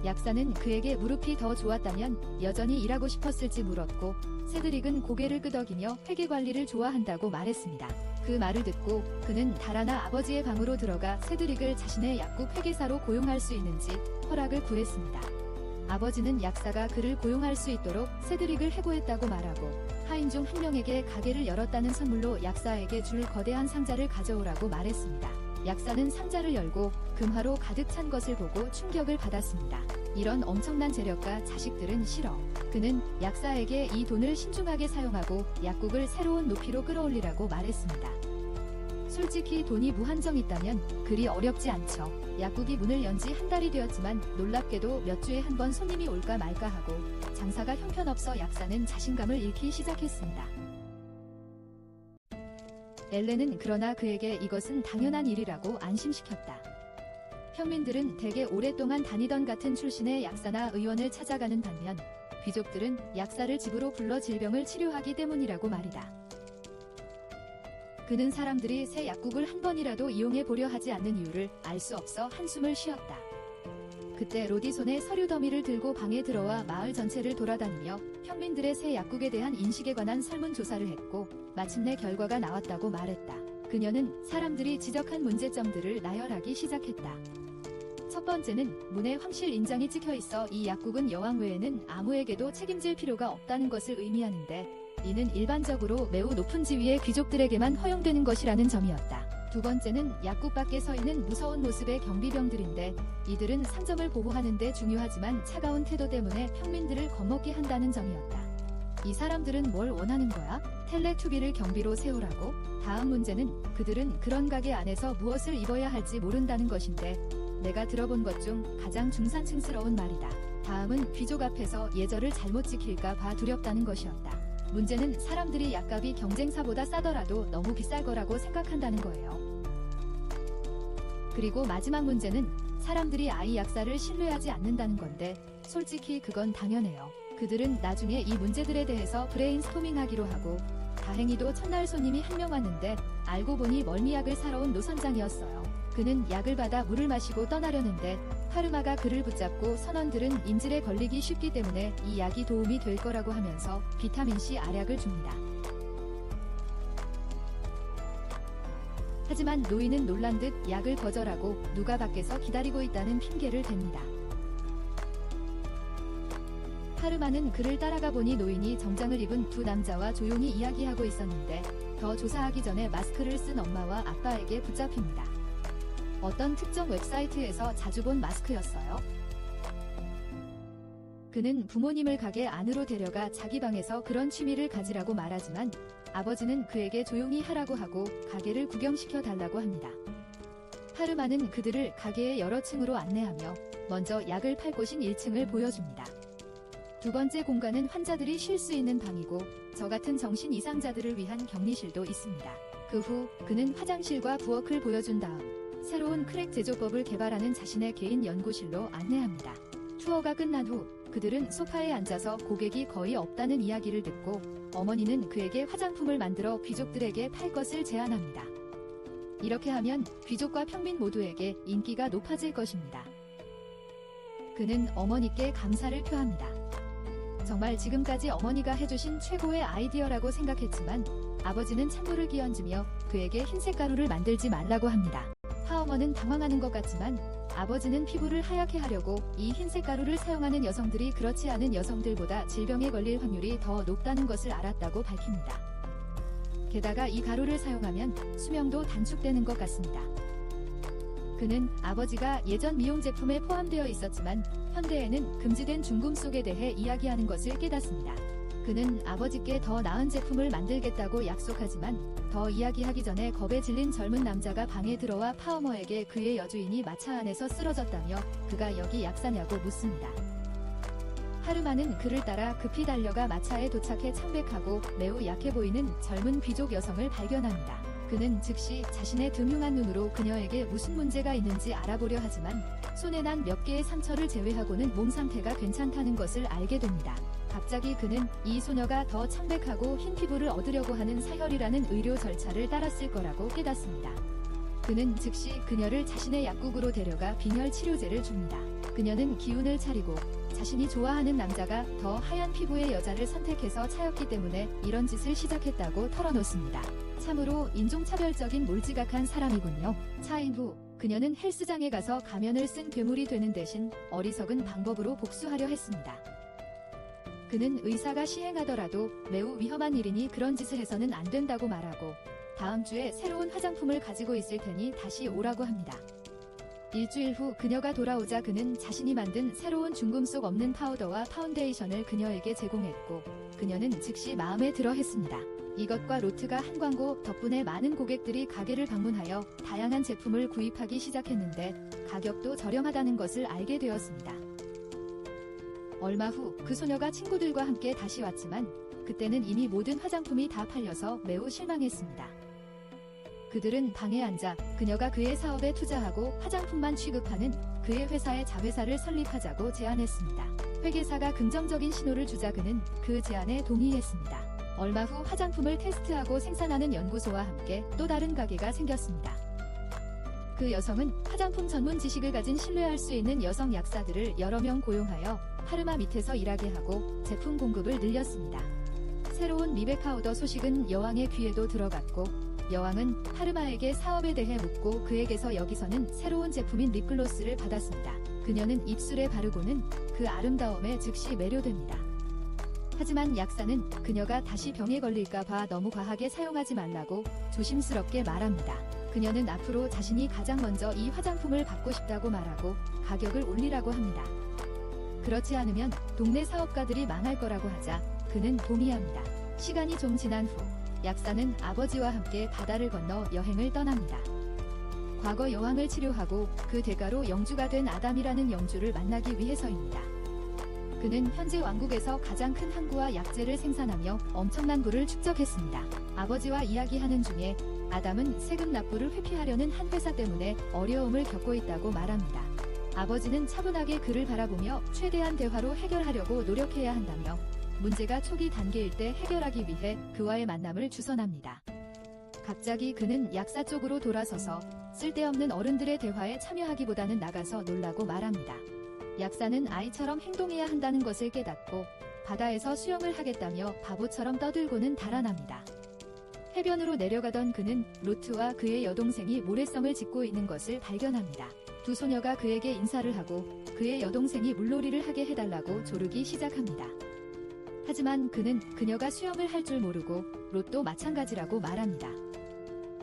[SPEAKER 1] 약사는 그에게 무릎이 더 좋았다면 여전히 일하고 싶었을지 물었고 세드릭은 고개를 끄덕이며 회계관리를 좋아한다고 말했습니다. 그 말을 듣고 그는 달아나 아버지의 방으로 들어가 세드릭을 자신의 약국 회계사로 고용할 수 있는지 허락을 구했습니다. 아버지는 약사가 그를 고용할 수 있도록 세드릭을 해고했다고 말하고 하인 중 한 명에게 가게를 열었다는 선물로 약사에게 줄 거대한 상자를 가져오라고 말했습니다. 약사는 상자를 열고 금화로 가득 찬 것을 보고 충격을 받았습니다. 이런 엄청난 재력과 자식들은 싫어. 그는 약사에게 이 돈을 신중하게 사용하고 약국을 새로운 높이로 끌어올리라고 말했습니다. 솔직히 돈이 무한정 있다면 그리 어렵지 않죠. 약국이 문을 연 지 한 달이 되었지만 놀랍게도 몇 주에 한 번 손님이 올까 말까 하고 장사가 형편없어 약사는 자신감을 잃기 시작했습니다. 엘렌은 그러나 그에게 이것은 당연한 일이라고 안심시켰다. 평민들은 대개 오랫동안 다니던 같은 출신의 약사나 의원을 찾아가는 반면 귀족들은 약사를 집으로 불러 질병을 치료하기 때문이라고 말이다. 그는 사람들이 새 약국을 한 번이라도 이용해 보려 하지 않는 이유를 알 수 없어 한숨을 쉬었다. 그때 로디 손에 서류 더미를 들고 방에 들어와 마을 전체를 돌아다니며 평민들의 새 약국에 대한 인식에 관한 설문조사를 했고 마침내 결과가 나왔다고 말했다. 그녀는 사람들이 지적한 문제점들을 나열하기 시작했다. 첫 번째는 문에 황실 인장이 찍혀 있어 이 약국은 여왕 외에는 아무에게도 책임질 필요가 없다는 것을 의미하는데 이는 일반적으로 매우 높은 지위의 귀족들에게만 허용되는 것이라는 점이었다. 두 번째는 약국 밖에 서 있는 무서운 모습의 경비병들인데 이들은 상점을 보호하는 데 중요하지만 차가운 태도 때문에 평민들을 겁먹게 한다는 점이었다. 이 사람들은 뭘 원하는 거야? 텔레투비를 경비로 세우라고? 다음 문제는 그들은 그런 가게 안에서 무엇을 입어야 할지 모른다는 것인데 내가 들어본 것 중 가장 중산층스러운 말이다. 다음은 귀족 앞에서 예절을 잘못 지킬까 봐 두렵다는 것이었다. 문제는 사람들이 약값이 경쟁사보다 싸더라도 너무 비쌀 거라고 생각한다는 거예요. 그리고 마지막 문제는 사람들이 아이 약사를 신뢰하지 않는다는 건데 솔직히 그건 당연해요. 그들은 나중에 이 문제들에 대해서 브레인스토밍하기로 하고 다행히도 첫날 손님이 한 명 왔는데 알고 보니 멀미약을 사러 온 노선장이었어요. 그는 약을 받아 물을 마시고 떠나려는데 파르마가 그를 붙잡고 선원들은 인질에 걸리기 쉽기 때문에 이 약이 도움이 될 거라고 하면서 비타민C 알약을 줍니다. 하지만 노인은 놀란 듯 약을 거절하고 누가 밖에서 기다리고 있다는 핑계를 댑니다. 파르마는 그를 따라가 보니 노인이 정장을 입은 두 남자와 조용히 이야기하고 있었는데 더 조사하기 전에 마스크를 쓴 엄마와 아빠에게 붙잡힙니다. 어떤 특정 웹사이트에서 자주 본 마스크였어요. 그는 부모님을 가게 안으로 데려가 자기 방에서 그런 취미를 가지라고 말하지만 아버지는 그에게 조용히 하라고 하고 가게를 구경시켜 달라고 합니다. 파르마는 그들을 가게의 여러 층으로 안내하며 먼저 약을 팔 곳인 1층을 보여줍니다. 두 번째 공간은 환자들이 쉴 수 있는 방이고 저 같은 정신 이상자들을 위한 격리실도 있습니다. 그 후 그는 화장실과 부엌을 보여준 다음 새로운 크랙 제조법을 개발하는 자신의 개인 연구실로 안내합니다. 투어가 끝난 후 그들은 소파에 앉아서 고객이 거의 없다는 이야기를 듣고 어머니는 그에게 화장품을 만들어 귀족들에게 팔 것을 제안합니다. 이렇게 하면 귀족과 평민 모두에게 인기가 높아질 것입니다. 그는 어머니께 감사를 표합니다. 정말 지금까지 어머니가 해주신 최고의 아이디어라고 생각했지만 아버지는 찬물을 끼얹으며 그에게 흰색 가루를 만들지 말라고 합니다. 파어머는 당황하는 것 같지만 아버지는 피부를 하얗게 하려고 이 흰색 가루를 사용하는 여성들이 그렇지 않은 여성들보다 질병에 걸릴 확률이 더 높다는 것을 알았다고 밝힙니다. 게다가 이 가루를 사용하면 수명도 단축되는 것 같습니다. 그는 아버지가 예전 미용 제품에 포함되어 있었지만 현대에는 금지된 중금속에 대해 이야기하는 것을 깨닫습니다. 그는 아버지께 더 나은 제품을 만들겠다고 약속하지만 더 이야기하기 전에 겁에 질린 젊은 남자가 방에 들어와 파어머에게 그의 여주인이 마차 안에서 쓰러졌다며 그가 여기 약사냐고 묻습니다. 파르마는 그를 따라 급히 달려가 마차에 도착해 창백하고 매우 약해 보이는 젊은 귀족 여성을 발견합니다. 그는 즉시 자신의 듬흉한 눈으로 그녀에게 무슨 문제가 있는지 알아보려 하지만 손에 난 몇 개의 상처를 제외하고는 몸 상태가 괜찮다는 것을 알게 됩니다. 갑자기 그는 이 소녀가 더 창백하고 흰 피부를 얻으려고 하는 사혈이라는 의료 절차를 따랐을 거라고 깨닫습니다. 그는 즉시 그녀를 자신의 약국으로 데려가 빈혈 치료제를 줍니다. 그녀는 기운을 차리고 자신이 좋아하는 남자가 더 하얀 피부의 여자를 선택해서 차였기 때문에 이런 짓을 시작했다고 털어놓습니다. 참으로 인종차별적인 몰지각한 사람이군요. 차인 후 그녀는 헬스장에 가서 가면을 쓴 괴물이 되는 대신 어리석은 방법으로 복수하려 했습니다. 그는 의사가 시행하더라도 매우 위험한 일이니 그런 짓을 해서는 안 된다고 말하고 다음 주에 새로운 화장품을 가지고 있을 테니 다시 오라고 합니다. 일주일 후 그녀가 돌아오자 그는 자신이 만든 새로운 중금속 없는 파우더와 파운데이션을 그녀에게 제공했고 그녀는 즉시 마음에 들어 했습니다. 이것과 로트가 한 광고 덕분에 많은 고객들이 가게를 방문하여 다양한 제품을 구입하기 시작했는데 가격도 저렴하다는 것을 알게 되었습니다. 얼마 후 그 소녀가 친구들과 함께 다시 왔지만 그때는 이미 모든 화장품이 다 팔려서 매우 실망했습니다. 그들은 방에 앉아 그녀가 그의 사업에 투자하고 화장품만 취급하는 그의 회사의 자회사를 설립하자고 제안했습니다. 회계사가 긍정적인 신호를 주자 그는 그 제안에 동의했습니다. 얼마 후 화장품을 테스트하고 생산하는 연구소와 함께 또 다른 가게가 생겼습니다. 그 여성은 화장품 전문 지식을 가진 신뢰할 수 있는 여성 약사들을 여러 명 고용하여 파르마 밑에서 일하게 하고 제품 공급을 늘렸습니다. 새로운 미백 파우더 소식은 여왕의 귀에도 들어갔고 여왕은 파르마에게 사업에 대해 묻고 그에게서 여기서는 새로운 제품인 립글로스를 받았습니다. 그녀는 입술에 바르고는 그 아름다움에 즉시 매료됩니다. 하지만 약사는 그녀가 다시 병에 걸릴까 봐 너무 과하게 사용하지 말라고 조심스럽게 말합니다. 그녀는 앞으로 자신이 가장 먼저 이 화장품을 받고 싶다고 말하고 가격을 올리라고 합니다. 그렇지 않으면 동네 사업가들이 망할 거라고 하자 그는 동의합니다. 시간이 좀 지난 후 약사는 아버지와 함께 바다를 건너 여행을 떠납니다. 과거 여왕을 치료하고 그 대가로 영주가 된 아담이라는 영주를 만나기 위해서입니다. 그는 현재 왕국에서 가장 큰 항구와 약재를 생산하며 엄청난 부를 축적했습니다. 아버지와 이야기하는 중에 아담은 세금 납부를 회피하려는 한 회사 때문에 어려움을 겪고 있다고 말합니다. 아버지는 차분하게 그를 바라보며 최대한 대화로 해결하려고 노력해야 한다며 문제가 초기 단계일 때 해결하기 위해 그와의 만남을 주선합니다. 갑자기 그는 약사 쪽으로 돌아서서 쓸데없는 어른들의 대화에 참여하기보다는 나가서 놀라고 말합니다. 약사는 아이처럼 행동해야 한다는 것을 깨닫고 바다에서 수영을 하겠다며 바보처럼 떠들고는 달아납니다. 해변으로 내려가던 그는 로트와 그의 여동생이 모래성을 짓고 있는 것을 발견합니다. 두 소녀가 그에게 인사를 하고 그의 여동생이 물놀이를 하게 해달라고 조르기 시작합니다. 하지만 그는 그녀가 수영을 할 줄 모르고 롯도 마찬가지라고 말합니다.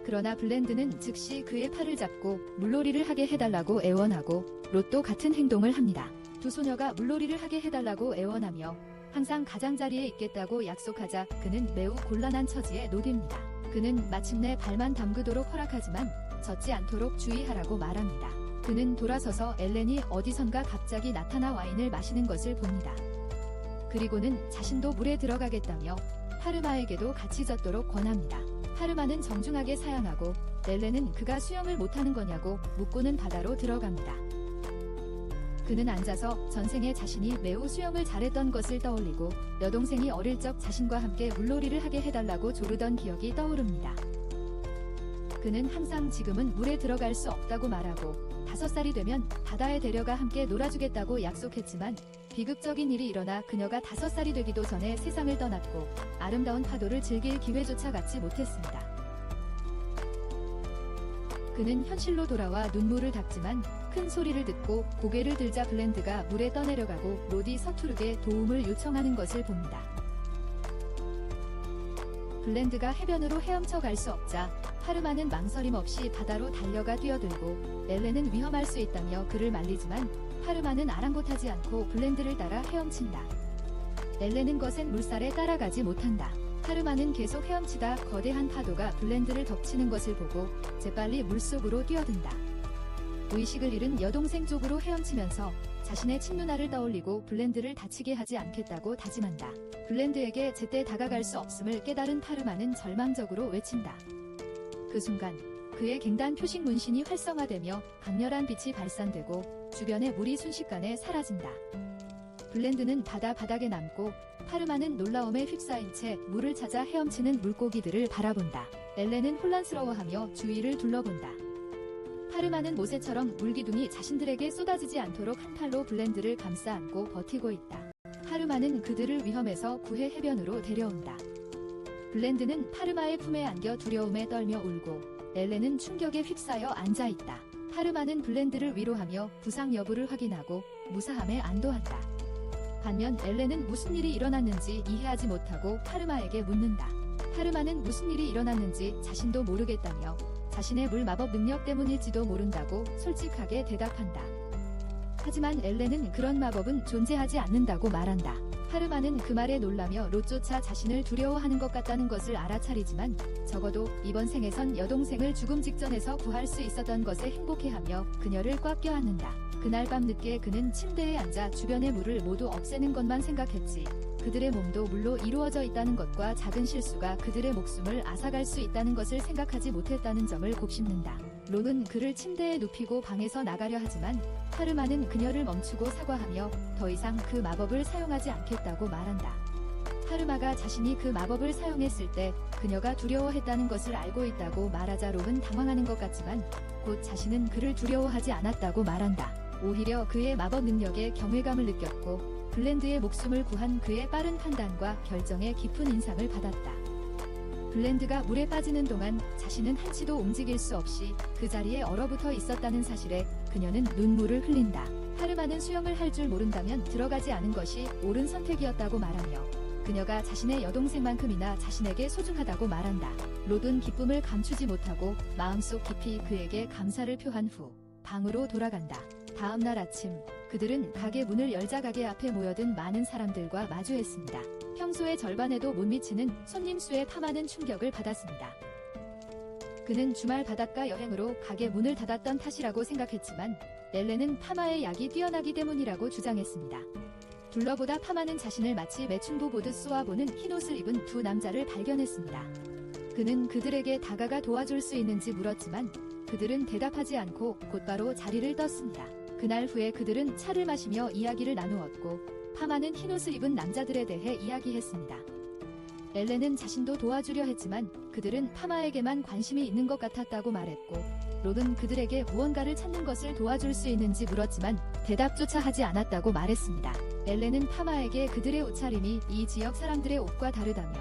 [SPEAKER 1] 그러나 블렌드는 즉시 그의 팔을 잡고 물놀이를 하게 해달라고 애원하고 롯도 같은 행동을 합니다. 두 소녀가 물놀이를 하게 해달라고 애원하며 항상 가장자리에 있겠다고 약속하자 그는 매우 곤란한 처지에 놓입니다. 그는 마침내 발만 담그도록 허락하지만 젖지 않도록 주의하라고 말합니다. 그는 돌아서서 엘렌이 어디선가 갑자기 나타나 와인을 마시는 것을 봅니다. 그리고는 자신도 물에 들어가겠다며 파르마에게도 같이 젖도록 권합니다. 파르마는 정중하게 사양하고 엘렌은 그가 수영을 못하는 거냐고 묻고는 바다로 들어갑니다. 그는 앉아서 전생에 자신이 매우 수영을 잘했던 것을 떠올리고 여동생이 어릴 적 자신과 함께 물놀이를 하게 해달라고 조르던 기억이 떠오릅니다. 그는 항상 지금은 물에 들어갈 수 없다고 말하고 5살이 되면 바다에 데려가 함께 놀아주겠다고 약속했지만 비극적인 일이 일어나 그녀가 5살이 되기도 전에 세상을 떠났고 아름다운 파도를 즐길 기회조차 갖지 못했습니다. 그는 현실로 돌아와 눈물을 닦지만 큰 소리를 듣고 고개를 들자 블렌드가 물에 떠내려가고 롯이 서투르게 도움을 요청하는 것을 봅니다. 블렌드가 해변으로 헤엄쳐 갈 수 없자 파르마는 망설임 없이 바다로 달려가 뛰어들고 엘렌은 위험할 수 있다며 그를 말리지만 파르마는 아랑곳하지 않고 블렌드를 따라 헤엄친다. 엘렌은 거센 물살에 따라가지 못한다. 파르마는 계속 헤엄치다 거대한 파도가 블렌드를 덮치는 것을 보고 재빨리 물속으로 뛰어든다. 의식을 잃은 여동생 쪽으로 헤엄치면서 자신의 친누나를 떠올리고 블렌드를 다치게 하지 않겠다고 다짐한다. 블렌드에게 제때 다가갈 수 없음을 깨달은 파르마는 절망적으로 외친다. 그 순간 그의 갱단 표식 문신이 활성화되며 강렬한 빛이 발산되고 주변의 물이 순식간에 사라진다. 블렌드는 바닥에 남고 파르마는 놀라움에 휩싸인 채 물을 찾아 헤엄치는 물고기들을 바라본다. 엘렌은 혼란스러워하며 주위를 둘러본다. 파르마는 모세처럼 물기둥이 자신들에게 쏟아지지 않도록 한 팔로 블렌드를 감싸 안고 버티고 있다. 파르마는 그들을 위험에서 구해 해변으로 데려온다. 블렌드는 파르마의 품에 안겨 두려움에 떨며 울고 엘렌은 충격에 휩싸여 앉아있다. 파르마는 블렌드를 위로하며 부상 여부를 확인하고 무사함에 안도한다. 반면 엘렌은 무슨 일이 일어났는지 이해하지 못하고 파르마에게 묻는다. 파르마는 무슨 일이 일어났는지 자신도 모르겠다며 자신의 물 마법 능력 때문일지도 모른다고 솔직하게 대답한다. 하지만 엘렌은 그런 마법은 존재하지 않는다고 말한다. 파르마는 그 말에 놀라며 롯조차 자신을 두려워하는 것 같다는 것을 알아차리지만 적어도 이번 생에선 여동생을 죽음 직전에서 구할 수 있었던 것에 행복해하며 그녀를 꽉 껴안는다. 그날 밤 늦게 그는 침대에 앉아 주변의 물을 모두 없애는 것만 생각했지. 그들의 몸도 물로 이루어져 있다는 것과 작은 실수가 그들의 목숨을 앗아갈 수 있다는 것을 생각하지 못했다는 점을 곱씹는다. 론은 그를 침대에 눕히고 방에서 나가려 하지만 파르마는 그녀를 멈추고 사과하며 더 이상 그 마법을 사용하지 않겠다고 말한다. 파르마가 자신이 그 마법을 사용했을 때 그녀가 두려워했다는 것을 알고 있다고 말하자 론은 당황하는 것 같지만 곧 자신은 그를 두려워하지 않았다고 말한다. 오히려 그의 마법 능력에 경외감을 느꼈고 블렌드의 목숨을 구한 그의 빠른 판단과 결정에 깊은 인상을 받았다. 블렌드가 물에 빠지는 동안 자신은 한치도 움직일 수 없이 그 자리에 얼어붙어 있었다는 사실에 그녀는 눈물을 흘린다. 파르마는 수영을 할 줄 모른다면 들어가지 않은 것이 옳은 선택이었다고 말하며 그녀가 자신의 여동생만큼이나 자신에게 소중하다고 말한다. 롯은 기쁨을 감추지 못하고 마음속 깊이 그에게 감사를 표한 후 방으로 돌아간다. 다음 날 아침 그들은 가게 문을 열자 가게 앞에 모여든 많은 사람들과 마주했습니다. 평소의 절반에도 못 미치는 손님 수에 파마는 충격을 받았습니다. 그는 주말 바닷가 여행으로 가게 문을 닫았던 탓이라고 생각했지만 엘렌은 파마의 약이 뛰어나기 때문이라고 주장했습니다. 둘러보다 파마는 자신을 마치 매춘부 보듯 쏘아보는 흰옷을 입은 두 남자를 발견했습니다. 그는 그들에게 다가가 도와줄 수 있는지 물었지만 그들은 대답하지 않고 곧바로 자리를 떴습니다. 그날 후에 그들은 차를 마시며 이야기를 나누었고 파마는 흰옷을 입은 남자들에 대해 이야기했습니다. 엘렌은 자신도 도와주려 했지만 그들은 파마에게만 관심이 있는 것 같았다고 말했고 롯은 그들에게 무언가를 찾는 것을 도와줄 수 있는지 물었지만 대답조차 하지 않았다고 말했습니다. 엘렌은 파마에게 그들의 옷차림이 이 지역 사람들의 옷과 다르다며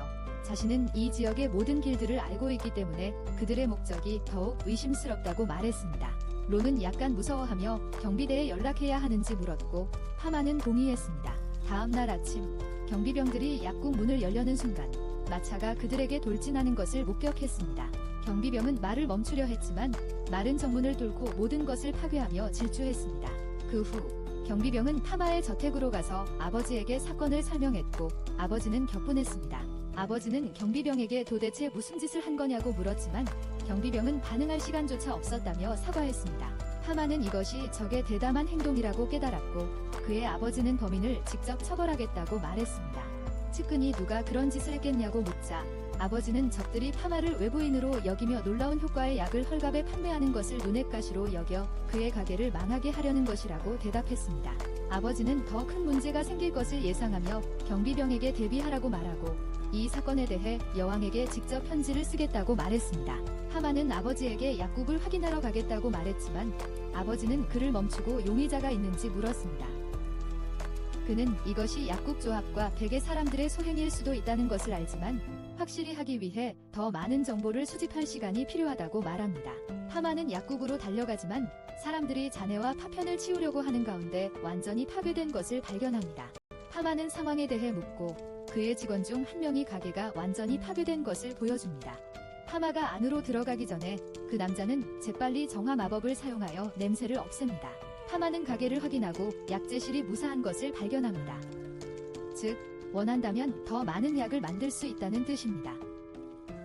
[SPEAKER 1] 자신은 이 지역의 모든 길들을 알고 있기 때문에 그들의 목적이 더욱 의심스럽다고 말했습니다. 론은 약간 무서워하며 경비대에 연락해야 하는지 물었고 파마는 동의했습니다. 다음 날 아침 경비병들이 약국 문을 열려는 순간 마차가 그들에게 돌진하는 것을 목격했습니다. 경비병은 말을 멈추려 했지만 마른 정문을 뚫고 모든 것을 파괴하며 질주했습니다. 그 후 경비병은 파마의 저택으로 가서 아버지에게 사건을 설명했고 아버지는 격분했습니다. 아버지는 경비병에게 도대체 무슨 짓을 한 거냐고 물었지만 경비병은 반응할 시간조차 없었다며 사과했습니다. 파마는 이것이 적의 대담한 행동이라고 깨달았고 그의 아버지는 범인을 직접 처벌하겠다고 말했습니다. 측근이 누가 그런 짓을 했겠냐고 묻자 아버지는 적들이 파마를 외부인으로 여기며 놀라운 효과의 약을 헐값에 판매하는 것을 눈엣 가시로 여겨 그의 가게를 망하게 하려는 것이라고 대답했습니다. 아버지는 더 큰 문제가 생길 것을 예상하며 경비병에게 대비하라고 말하고 이 사건에 대해 여왕에게 직접 편지를 쓰겠다고 말했습니다. 파마는 아버지에게 약국을 확인하러 가겠다고 말했지만 아버지는 그를 멈추고 용의자가 있는지 물었습니다. 그는 이것이 약국 조합과 백의 사람들의 소행일 수도 있다는 것을 알지만 확실히 하기 위해 더 많은 정보를 수집할 시간이 필요하다고 말합니다. 파마는 약국으로 달려가지만 사람들이 잔해와 파편을 치우려고 하는 가운데 완전히 파괴된 것을 발견합니다. 파마는 상황에 대해 묻고 그의 직원 중 한 명이 가게가 완전히 파괴된 것을 보여줍니다. 파마가 안으로 들어가기 전에 그 남자는 재빨리 정화 마법을 사용하여 냄새를 없앱니다. 파마는 가게를 확인하고 약재실이 무사한 것을 발견합니다. 즉, 원한다면 더 많은 약을 만들 수 있다는 뜻입니다.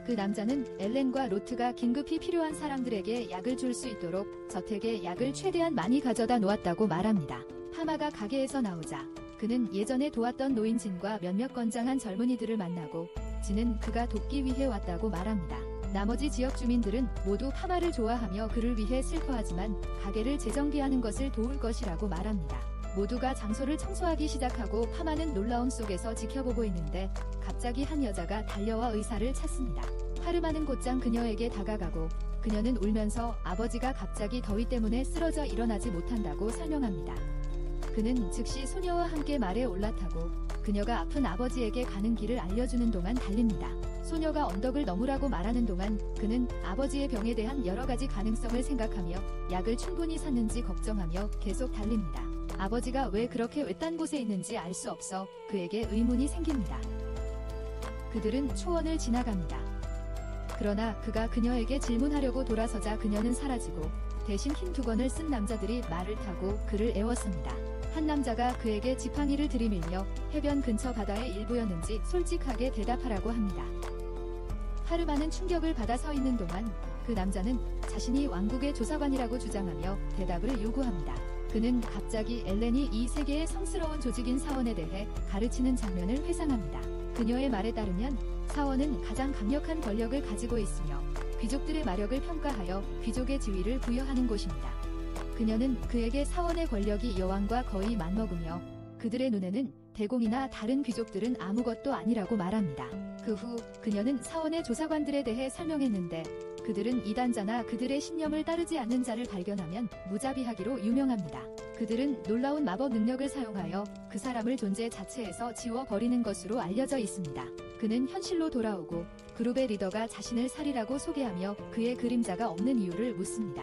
[SPEAKER 1] 그 남자는 엘렌과 로트가 긴급히 필요한 사람들에게 약을 줄 수 있도록 저택에 약을 최대한 많이 가져다 놓았다고 말합니다. 파마가 가게에서 나오자 그는 예전에 도왔던 노인 진과 몇몇 건장한 젊은이들을 만나고 진은 그가 돕기 위해 왔다고 말합니다. 나머지 지역 주민들은 모두 파마를 좋아하며 그를 위해 슬퍼하지만 가게를 재정비하는 것을 도울 것이라고 말합니다. 모두가 장소를 청소하기 시작하고 파마는 놀라움 속에서 지켜보고 있는데 갑자기 한 여자가 달려와 의사를 찾습니다. 파르마는 곧장 그녀에게 다가가고 그녀는 울면서 아버지가 갑자기 더위 때문에 쓰러져 일어나지 못한다고 설명합니다. 그는 즉시 소녀와 함께 말에 올라타고 그녀가 아픈 아버지에게 가는 길을 알려주는 동안 달립니다. 소녀가 언덕을 넘으라고 말하는 동안 그는 아버지의 병에 대한 여러 가지 가능성을 생각하며 약을 충분히 샀는지 걱정하며 계속 달립니다. 아버지가 왜 그렇게 외딴 곳에 있는지 알 수 없어 그에게 의문이 생깁니다. 그들은 초원을 지나갑니다. 그러나 그가 그녀에게 질문하려고 돌아서자 그녀는 사라지고 대신 흰 두건을 쓴 남자들이 말을 타고 그를 애웠습니다. 한 남자가 그에게 지팡이를 들이밀며 해변 근처 바다의 일부였는지 솔직하게 대답하라고 합니다. 파르마는 충격을 받아 서 있는 동안 그 남자는 자신이 왕국의 조사관이라고 주장하며 대답을 요구합니다. 그는 갑자기 엘렌이 이 세계의 성스러운 조직인 사원에 대해 가르치는 장면을 회상합니다. 그녀의 말에 따르면 사원은 가장 강력한 권력을 가지고 있으며 귀족들의 마력을 평가하여 귀족의 지위를 부여하는 곳입니다. 그녀는 그에게 사원의 권력이 여왕과 거의 맞먹으며 그들의 눈에는 대공이나 다른 귀족들은 아무것도 아니라고 말합니다. 그 후 그녀는 사원의 조사관들에 대해 설명했는데 그들은 이단자나 그들의 신념을 따르지 않는 자를 발견하면 무자비하기로 유명합니다. 그들은 놀라운 마법 능력을 사용하여 그 사람을 존재 자체에서 지워버리는 것으로 알려져 있습니다. 그는 현실로 돌아오고 그룹의 리더가 자신을 살이라고 소개하며 그의 그림자가 없는 이유를 묻습니다.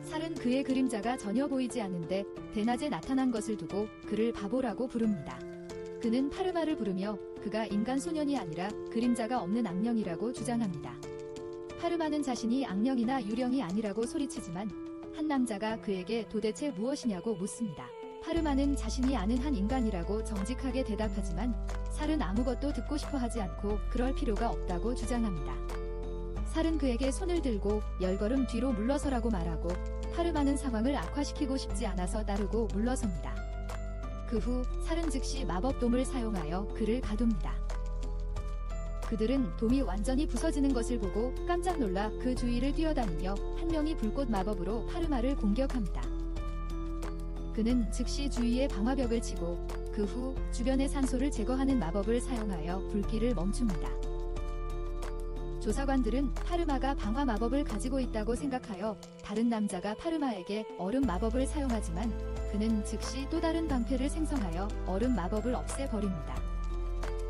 [SPEAKER 1] 살은 그의 그림자가 전혀 보이지 않는데 대낮에 나타난 것을 두고 그를 바보라고 부릅니다. 그는 파르마를 부르며 그가 인간 소년이 아니라 그림자가 없는 악령이라고 주장합니다. 파르마는 자신이 악령이나 유령이 아니라고 소리치지만 한 남자가 그에게 도대체 무엇이냐고 묻습니다. 파르마는 자신이 아는 한 인간이라고 정직하게 대답하지만 살은 아무것도 듣고 싶어 하지 않고 그럴 필요가 없다고 주장합니다. 살은 그에게 손을 들고 10걸음 뒤로 물러서라고 말하고 파르마는 상황을 악화시키고 싶지 않아서 따르고 물러섭니다. 그 후 살은 즉시 마법돔을 사용하여 그를 가둡니다. 그들은 돔이 완전히 부서지는 것을 보고 깜짝 놀라 그 주위를 뛰어다니며 한 명이 불꽃 마법으로 파르마를 공격합니다. 그는 즉시 주위에 방화벽을 치고 그 후 주변의 산소를 제거하는 마법을 사용하여 불길을 멈춥니다. 조사관들은 파르마가 방화 마법을 가지고 있다고 생각하여 다른 남자가 파르마에게 얼음 마법을 사용하지만 그는 즉시 또 다른 방패를 생성하여 얼음 마법을 없애버립니다.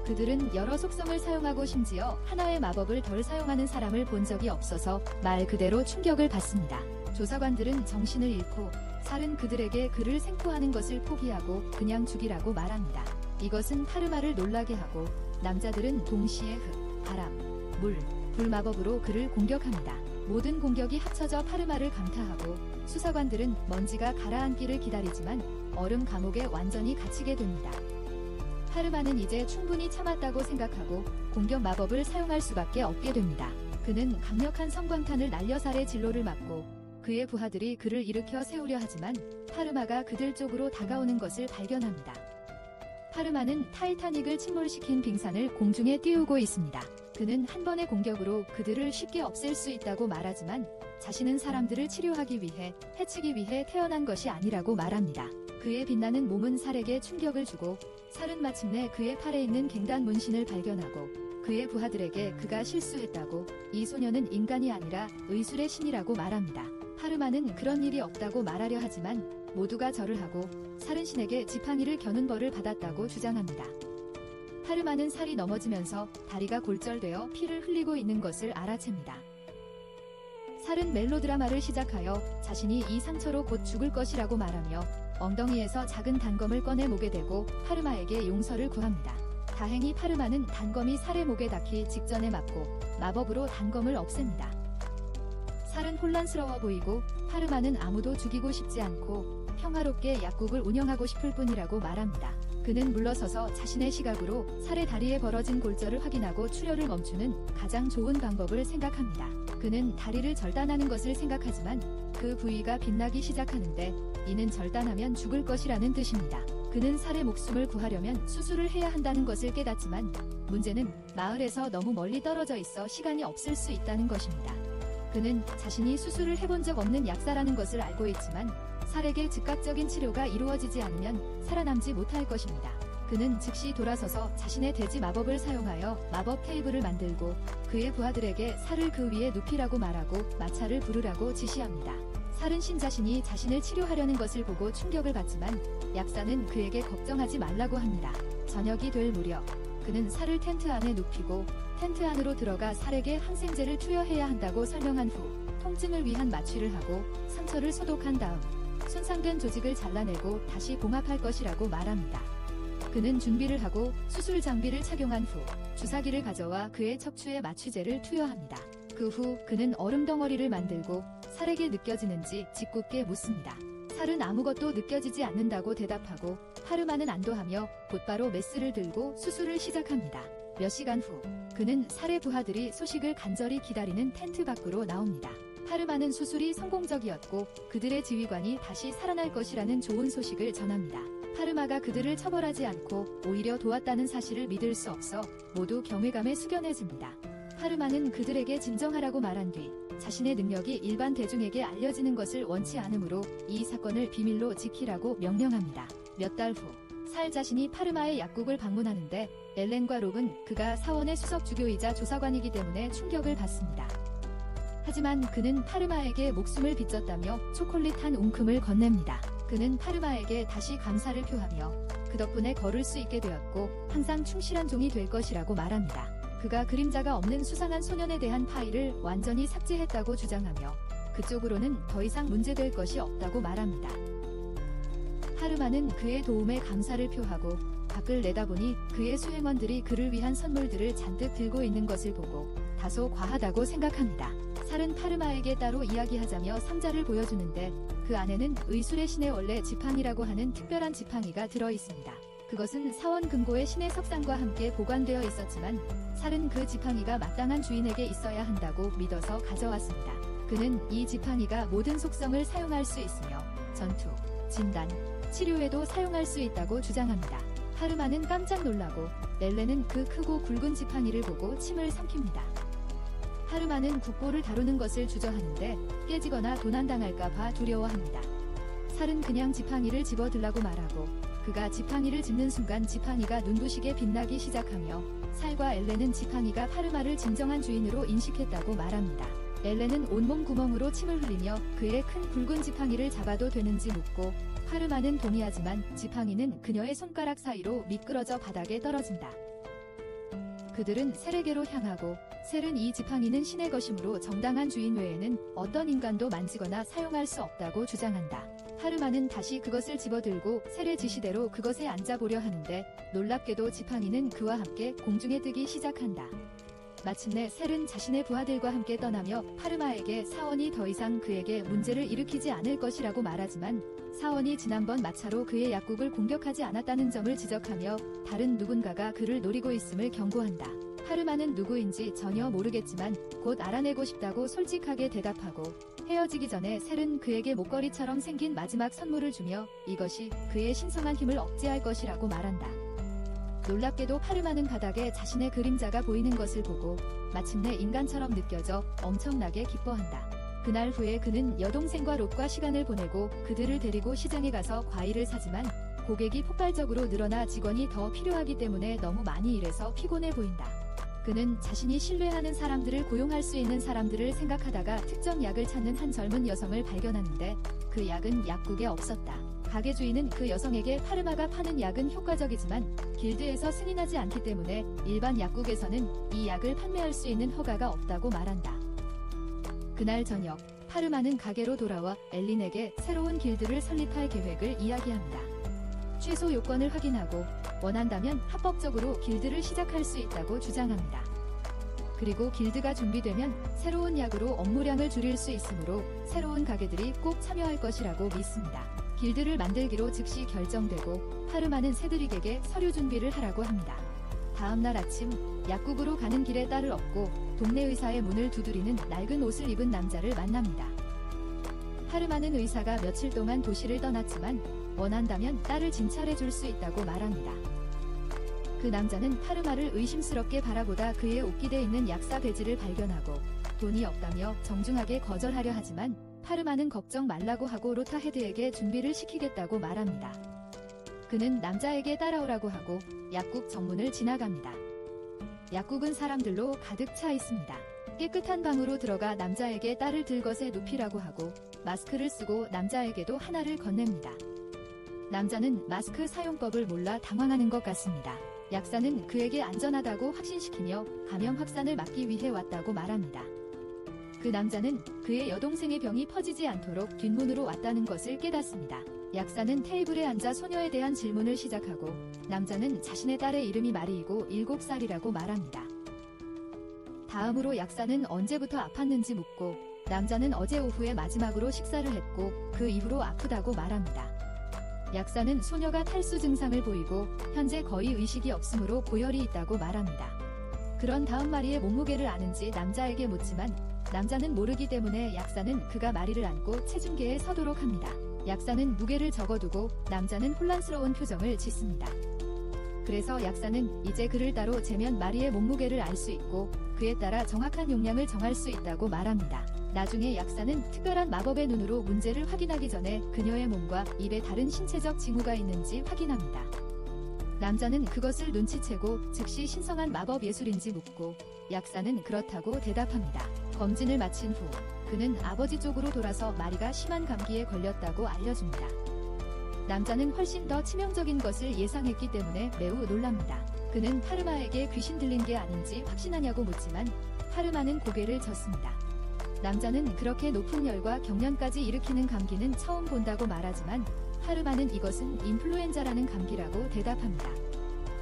[SPEAKER 1] 그들은 여러 속성을 사용하고 심지어 하나의 마법을 덜 사용하는 사람을 본 적이 없어서 말 그대로 충격을 받습니다. 조사관들은 정신을 잃고 살은 그들에게 그를 생포하는 것을 포기하고 그냥 죽이라고 말합니다. 이것은 파르마를 놀라게 하고 남자들은 동시에 흙, 바람, 물, 불 마법으로 그를 공격합니다. 모든 공격이 합쳐져 파르마를 강타하고 수사관들은 먼지가 가라앉기를 기다리지만 얼음 감옥에 완전히 갇히게 됩니다. 파르마는 이제 충분히 참았다고 생각하고 공격 마법을 사용할 수밖에 없게 됩니다. 그는 강력한 성광탄을 날려 살의 진로를 막고 그의 부하들이 그를 일으켜 세우려 하지만 파르마가 그들 쪽으로 다가오는 것을 발견합니다. 파르마는 타이타닉을 침몰시킨 빙산을 공중에 띄우고 있습니다. 그는 한 번의 공격으로 그들을 쉽게 없앨 수 있다고 말하지만 자신은 사람들을 치료하기 위해 해치기 위해 태어난 것이 아니라고 말합니다. 그의 빛나는 몸은 살에게 충격을 주고 살은 마침내 그의 팔에 있는 갱단 문신을 발견하고 그의 부하들에게 그가 실수했다고 이 소녀는 인간이 아니라 의술의 신이라고 말합니다. 파르마는 그런 일이 없다고 말하려 하지만 모두가 절을 하고 살은 신에게 지팡이를 겨눈 벌을 받았다고 주장합니다. 파르마는 살이 넘어지면서 다리가 골절되어 피를 흘리고 있는 것을 알아챕니다. 살은 멜로드라마를 시작하여 자신이 이 상처로 곧 죽을 것이라고 말하며 엉덩이에서 작은 단검을 꺼내 목에 대고 파르마에게 용서를 구합니다. 다행히 파르마는 단검이 살의 목에 닿기 직전에 맞고 마법으로 단검을 없앱니다. 살은 혼란스러워 보이고 파르마는 아무도 죽이고 싶지 않고 평화롭게 약국을 운영하고 싶을 뿐이라고 말합니다. 그는 물러서서 자신의 시각으로 살의 다리에 벌어진 골절을 확인하고 출혈을 멈추는 가장 좋은 방법을 생각합니다. 그는 다리를 절단하는 것을 생각하지만 그 부위가 빛나기 시작하는데 이는 절단하면 죽을 것이라는 뜻입니다. 그는 살의 목숨을 구하려면 수술을 해야 한다는 것을 깨닫지만 문제는 마을에서 너무 멀리 떨어져 있어 시간이 없을 수 있다는 것입니다. 그는 자신이 수술을 해본 적 없는 약사라는 것을 알고 있지만 살에게 즉각적인 치료가 이루어지지 않으면 살아남지 못할 것입니다. 그는 즉시 돌아서서 자신의 돼지 마법을 사용하여 마법 테이블을 만들고 그의 부하들에게 살을 그 위에 눕히라고 말하고 마차를 부르라고 지시합니다. 살은 신 자신이 자신을 치료하려는 것을 보고 충격을 받지만 약사는 그에게 걱정하지 말라고 합니다. 저녁이 될 무렵 그는 살을 텐트 안에 눕히고 텐트 안으로 들어가 살에게 항생제를 투여해야 한다고 설명한 후 통증을 위한 마취를 하고 상처를 소독한 다음 손상된 조직을 잘라내고 다시 봉합할 것이라고 말합니다. 그는 준비를 하고 수술 장비를 착용한 후 주사기를 가져와 그의 척추에 마취제를 투여합니다. 그 후 그는 얼음 덩어리를 만들고 살에게 느껴지는지 짓궂게 묻습니다. 살은 아무것도 느껴지지 않는다고 대답하고 파르마는 안도하며 곧바로 메스를 들고 수술을 시작합니다. 몇 시간 후 그는 살의 부하들이 소식을 간절히 기다리는 텐트 밖으로 나옵니다. 파르마는 수술이 성공적이었고 그들의 지휘관이 다시 살아날 것이라는 좋은 소식을 전합니다. 파르마가 그들을 처벌하지 않고 오히려 도왔다는 사실을 믿을 수 없어 모두 경외감에 숙연해집니다. 파르마는 그들에게 진정하라고 말한 뒤 자신의 능력이 일반 대중에게 알려지는 것을 원치 않으므로 이 사건을 비밀로 지키라고 명령합니다. 몇 달 후 살 자신이 파르마의 약국을 방문하는데 엘렌과 록은 그가 사원의 수석 주교이자 조사관이기 때문에 충격을 받습니다. 하지만 그는 파르마에게 목숨을 빚졌다며 초콜릿 한 웅큼을 건넵니다. 그는 파르마에게 다시 감사를 표하며 그 덕분에 걸을 수 있게 되었고 항상 충실한 종이 될 것이라고 말합니다. 그가 그림자가 없는 수상한 소년에 대한 파일을 완전히 삭제했다고 주장하며 그쪽으로는 더 이상 문제될 것이 없다고 말합니다. 파르마는 그의 도움에 감사를 표하고 밖을 내다보니 그의 수행원들이 그를 위한 선물들을 잔뜩 들고 있는 것을 보고 다소 과하다고 생각합니다. 살은 파르마에게 따로 이야기하자며 상자를 보여주는데 그 안에는 의술의 신의 원래 지팡이라고 하는 특별한 지팡이가 들어있습니다. 그것은 사원 금고의 신의 석상과 함께 보관되어 있었지만 살은 그 지팡이가 마땅한 주인에게 있어야 한다고 믿어서 가져왔습니다. 그는 이 지팡이가 모든 속성을 사용할 수 있으며 전투, 진단, 치료에도 사용할 수 있다고 주장합니다. 파르마는 깜짝 놀라고 엘렌은 그 크고 굵은 지팡이를 보고 침을 삼킵니다. 파르마는 국보를 다루는 것을 주저하는데 깨지거나 도난당할까봐 두려워합니다. 살은 그냥 지팡이를 집어들라고 말하고 그가 지팡이를 짚는 순간 지팡이가 눈부시게 빛나기 시작하며 살과 엘렌은 지팡이가 파르마를 진정한 주인으로 인식했다고 말합니다. 엘렌은 온몸 구멍으로 침을 흘리며 그의 큰 굵은 지팡이를 잡아도 되는지 묻고 파르마는 동의하지만 지팡이는 그녀의 손가락 사이로 미끄러져 바닥에 떨어진다. 그들은 셀에게로 향하고 셀은 이 지팡이는 신의 것이므로 정당한 주인 외에는 어떤 인간도 만지거나 사용할 수 없다고 주장한다. 파르마는 다시 그것을 집어들고 셀의 지시대로 그것에 앉아보려 하는데 놀랍게도 지팡이는 그와 함께 공중에 뜨기 시작한다. 마침내 셀은 자신의 부하들과 함께 떠나며 파르마에게 사원이 더 이상 그에게 문제를 일으키지 않을 것이라고 말하지만 사원이 지난번 마차로 그의 약국을 공격하지 않았다는 점을 지적하며 다른 누군가가 그를 노리고 있음을 경고한다. 파르마는 누구인지 전혀 모르겠지만 곧 알아내고 싶다고 솔직하게 대답하고 헤어지기 전에 셀은 그에게 목걸이처럼 생긴 마지막 선물을 주며 이것이 그의 신성한 힘을 억제할 것이라고 말한다. 놀랍게도 파르마는 바닥에 자신의 그림자가 보이는 것을 보고 마침내 인간처럼 느껴져 엄청나게 기뻐한다. 그날 후에 그는 여동생과 록과 시간을 보내고 그들을 데리고 시장에 가서 과일을 사지만 고객이 폭발적으로 늘어나 직원이 더 필요하기 때문에 너무 많이 일해서 피곤해 보인다. 그는 자신이 신뢰하는 사람들을 고용할 수 있는 사람들을 생각하다가 특정 약을 찾는 한 젊은 여성을 발견하는데 그 약은 약국에 없었다. 가게 주인은 그 여성에게 파르마가 파는 약은 효과적이지만 길드에서 승인하지 않기 때문에 일반 약국에서는 이 약을 판매할 수 있는 허가가 없다고 말한다. 그날 저녁 파르마는 가게로 돌아와 엘린에게 새로운 길드를 설립할 계획을 이야기합니다. 최소 요건을 확인하고 원한다면 합법적으로 길드를 시작할 수 있다고 주장합니다. 그리고 길드가 준비되면 새로운 약으로 업무량을 줄일 수 있으므로 새로운 가게들이 꼭 참여할 것이라고 믿습니다. 길드를 만들기로 즉시 결정되고 파르마는 세드릭에게 서류 준비를 하라고 합니다. 다음날 아침 약국으로 가는 길에 딸을 얻고 동네 의사의 문을 두드리는 낡은 옷을 입은 남자를 만납니다. 파르마는 의사가 며칠 동안 도시를 떠났지만 원한다면 딸을 진찰해 줄 수 있다고 말합니다. 그 남자는 파르마를 의심스럽게 바라보다 그의 옷깃에 있는 약사 배지를 발견하고 돈이 없다며 정중하게 거절하려 하지만 파르마는 걱정 말라고 하고 로타 헤드에게 준비를 시키겠다고 말합니다. 그는 남자에게 따라오라고 하고 약국 정문을 지나갑니다. 약국은 사람들로 가득 차 있습니다. 깨끗한 방으로 들어가 남자에게 딸을 들것에 눕히라고 하고 마스크를 쓰고 남자에게도 하나를 건넵니다. 남자는 마스크 사용법을 몰라 당황하는 것 같습니다. 약사는 그에게 안전하다고 확신시키며 감염 확산을 막기 위해 왔다고 말합니다. 그 남자는 그의 여동생의 병이 퍼지지 않도록 뒷문으로 왔다는 것을 깨닫습니다. 약사는 테이블에 앉아 소녀에 대한 질문을 시작하고 남자는 자신의 딸의 이름이 마리이고 7살이라고 말합니다. 다음으로 약사는 언제부터 아팠는지 묻고 남자는 어제 오후에 마지막으로 식사를 했고 그 이후로 아프다고 말합니다. 약사는 소녀가 탈수 증상을 보이고 현재 거의 의식이 없으므로 고열이 있다고 말합니다. 그런 다음 마리의 몸무게를 아는지 남자에게 묻지만 남자는 모르기 때문에 약사는 그가 마리를 안고 체중계에 서도록 합니다. 약사는 무게를 적어두고 남자는 혼란스러운 표정을 짓습니다. 그래서 약사는 이제 그를 따로 재면 마리의 몸무게를 알 수 있고 그에 따라 정확한 용량을 정할 수 있다고 말합니다. 나중에 약사는 특별한 마법의 눈으로 문제를 확인하기 전에 그녀의 몸과 입에 다른 신체적 징후가 있는지 확인합니다. 남자는 그것을 눈치채고 즉시 신성한 마법 예술인지 묻고 약사는 그렇다고 대답합니다. 검진을 마친 후 그는 아버지 쪽으로 돌아서 마리가 심한 감기에 걸렸다고 알려줍니다. 남자는 훨씬 더 치명적인 것을 예상했기 때문에 매우 놀랍니다. 그는 파르마에게 귀신 들린 게 아닌지 확신하냐고 묻지만 파르마는 고개를 젓습니다. 남자는 그렇게 높은 열과 경련까지 일으키는 감기는 처음 본다고 말하지만 파르마는 이것은 인플루엔자라는 감기라고 대답합니다.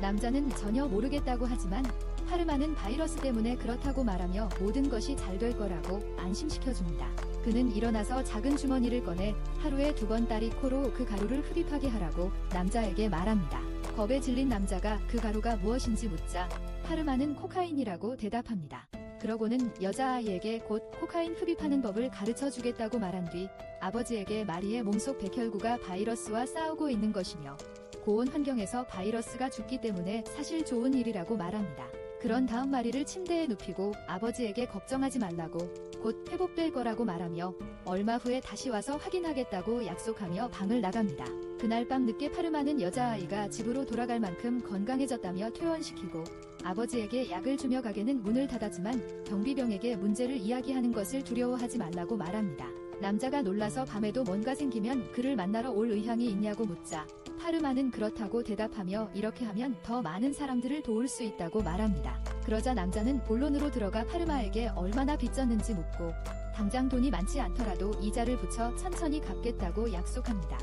[SPEAKER 1] 남자는 전혀 모르겠다고 하지만 파르마는 바이러스 때문에 그렇다고 말하며 모든 것이 잘 될 거라고 안심시켜줍니다. 그는 일어나서 작은 주머니를 꺼내 하루에 2번 딸이 코로 그 가루를 흡입하게 하라고 남자에게 말합니다. 겁에 질린 남자가 그 가루가 무엇인지 묻자 파르마는 코카인이라고 대답합니다. 그러고는 여자아이에게 곧 코카인 흡입하는 법을 가르쳐 주겠다고 말한 뒤 아버지에게 마리의 몸속 백혈구가 바이러스와 싸우고 있는 것이며 고온 환경에서 바이러스가 죽기 때문에 사실 좋은 일이라고 말합니다. 그런 다음 마리를 침대에 눕히고 아버지에게 걱정하지 말라고 곧 회복될 거라고 말하며 얼마 후에 다시 와서 확인하겠다고 약속하며 방을 나갑니다. 그날 밤 늦게 파르마는 여자아이가 집으로 돌아갈 만큼 건강해졌다며 퇴원시키고 아버지에게 약을 주며 가게는 문을 닫았지만 경비병에게 문제를 이야기하는 것을 두려워하지 말라고 말합니다. 남자가 놀라서 밤에도 뭔가 생기면 그를 만나러 올 의향이 있냐고 묻자 파르마는 그렇다고 대답하며 이렇게 하면 더 많은 사람들을 도울 수 있다고 말합니다. 그러자 남자는 본론으로 들어가 파르마에게 얼마나 빚졌는지 묻고 당장 돈이 많지 않더라도 이자를 붙여 천천히 갚겠다고 약속합니다.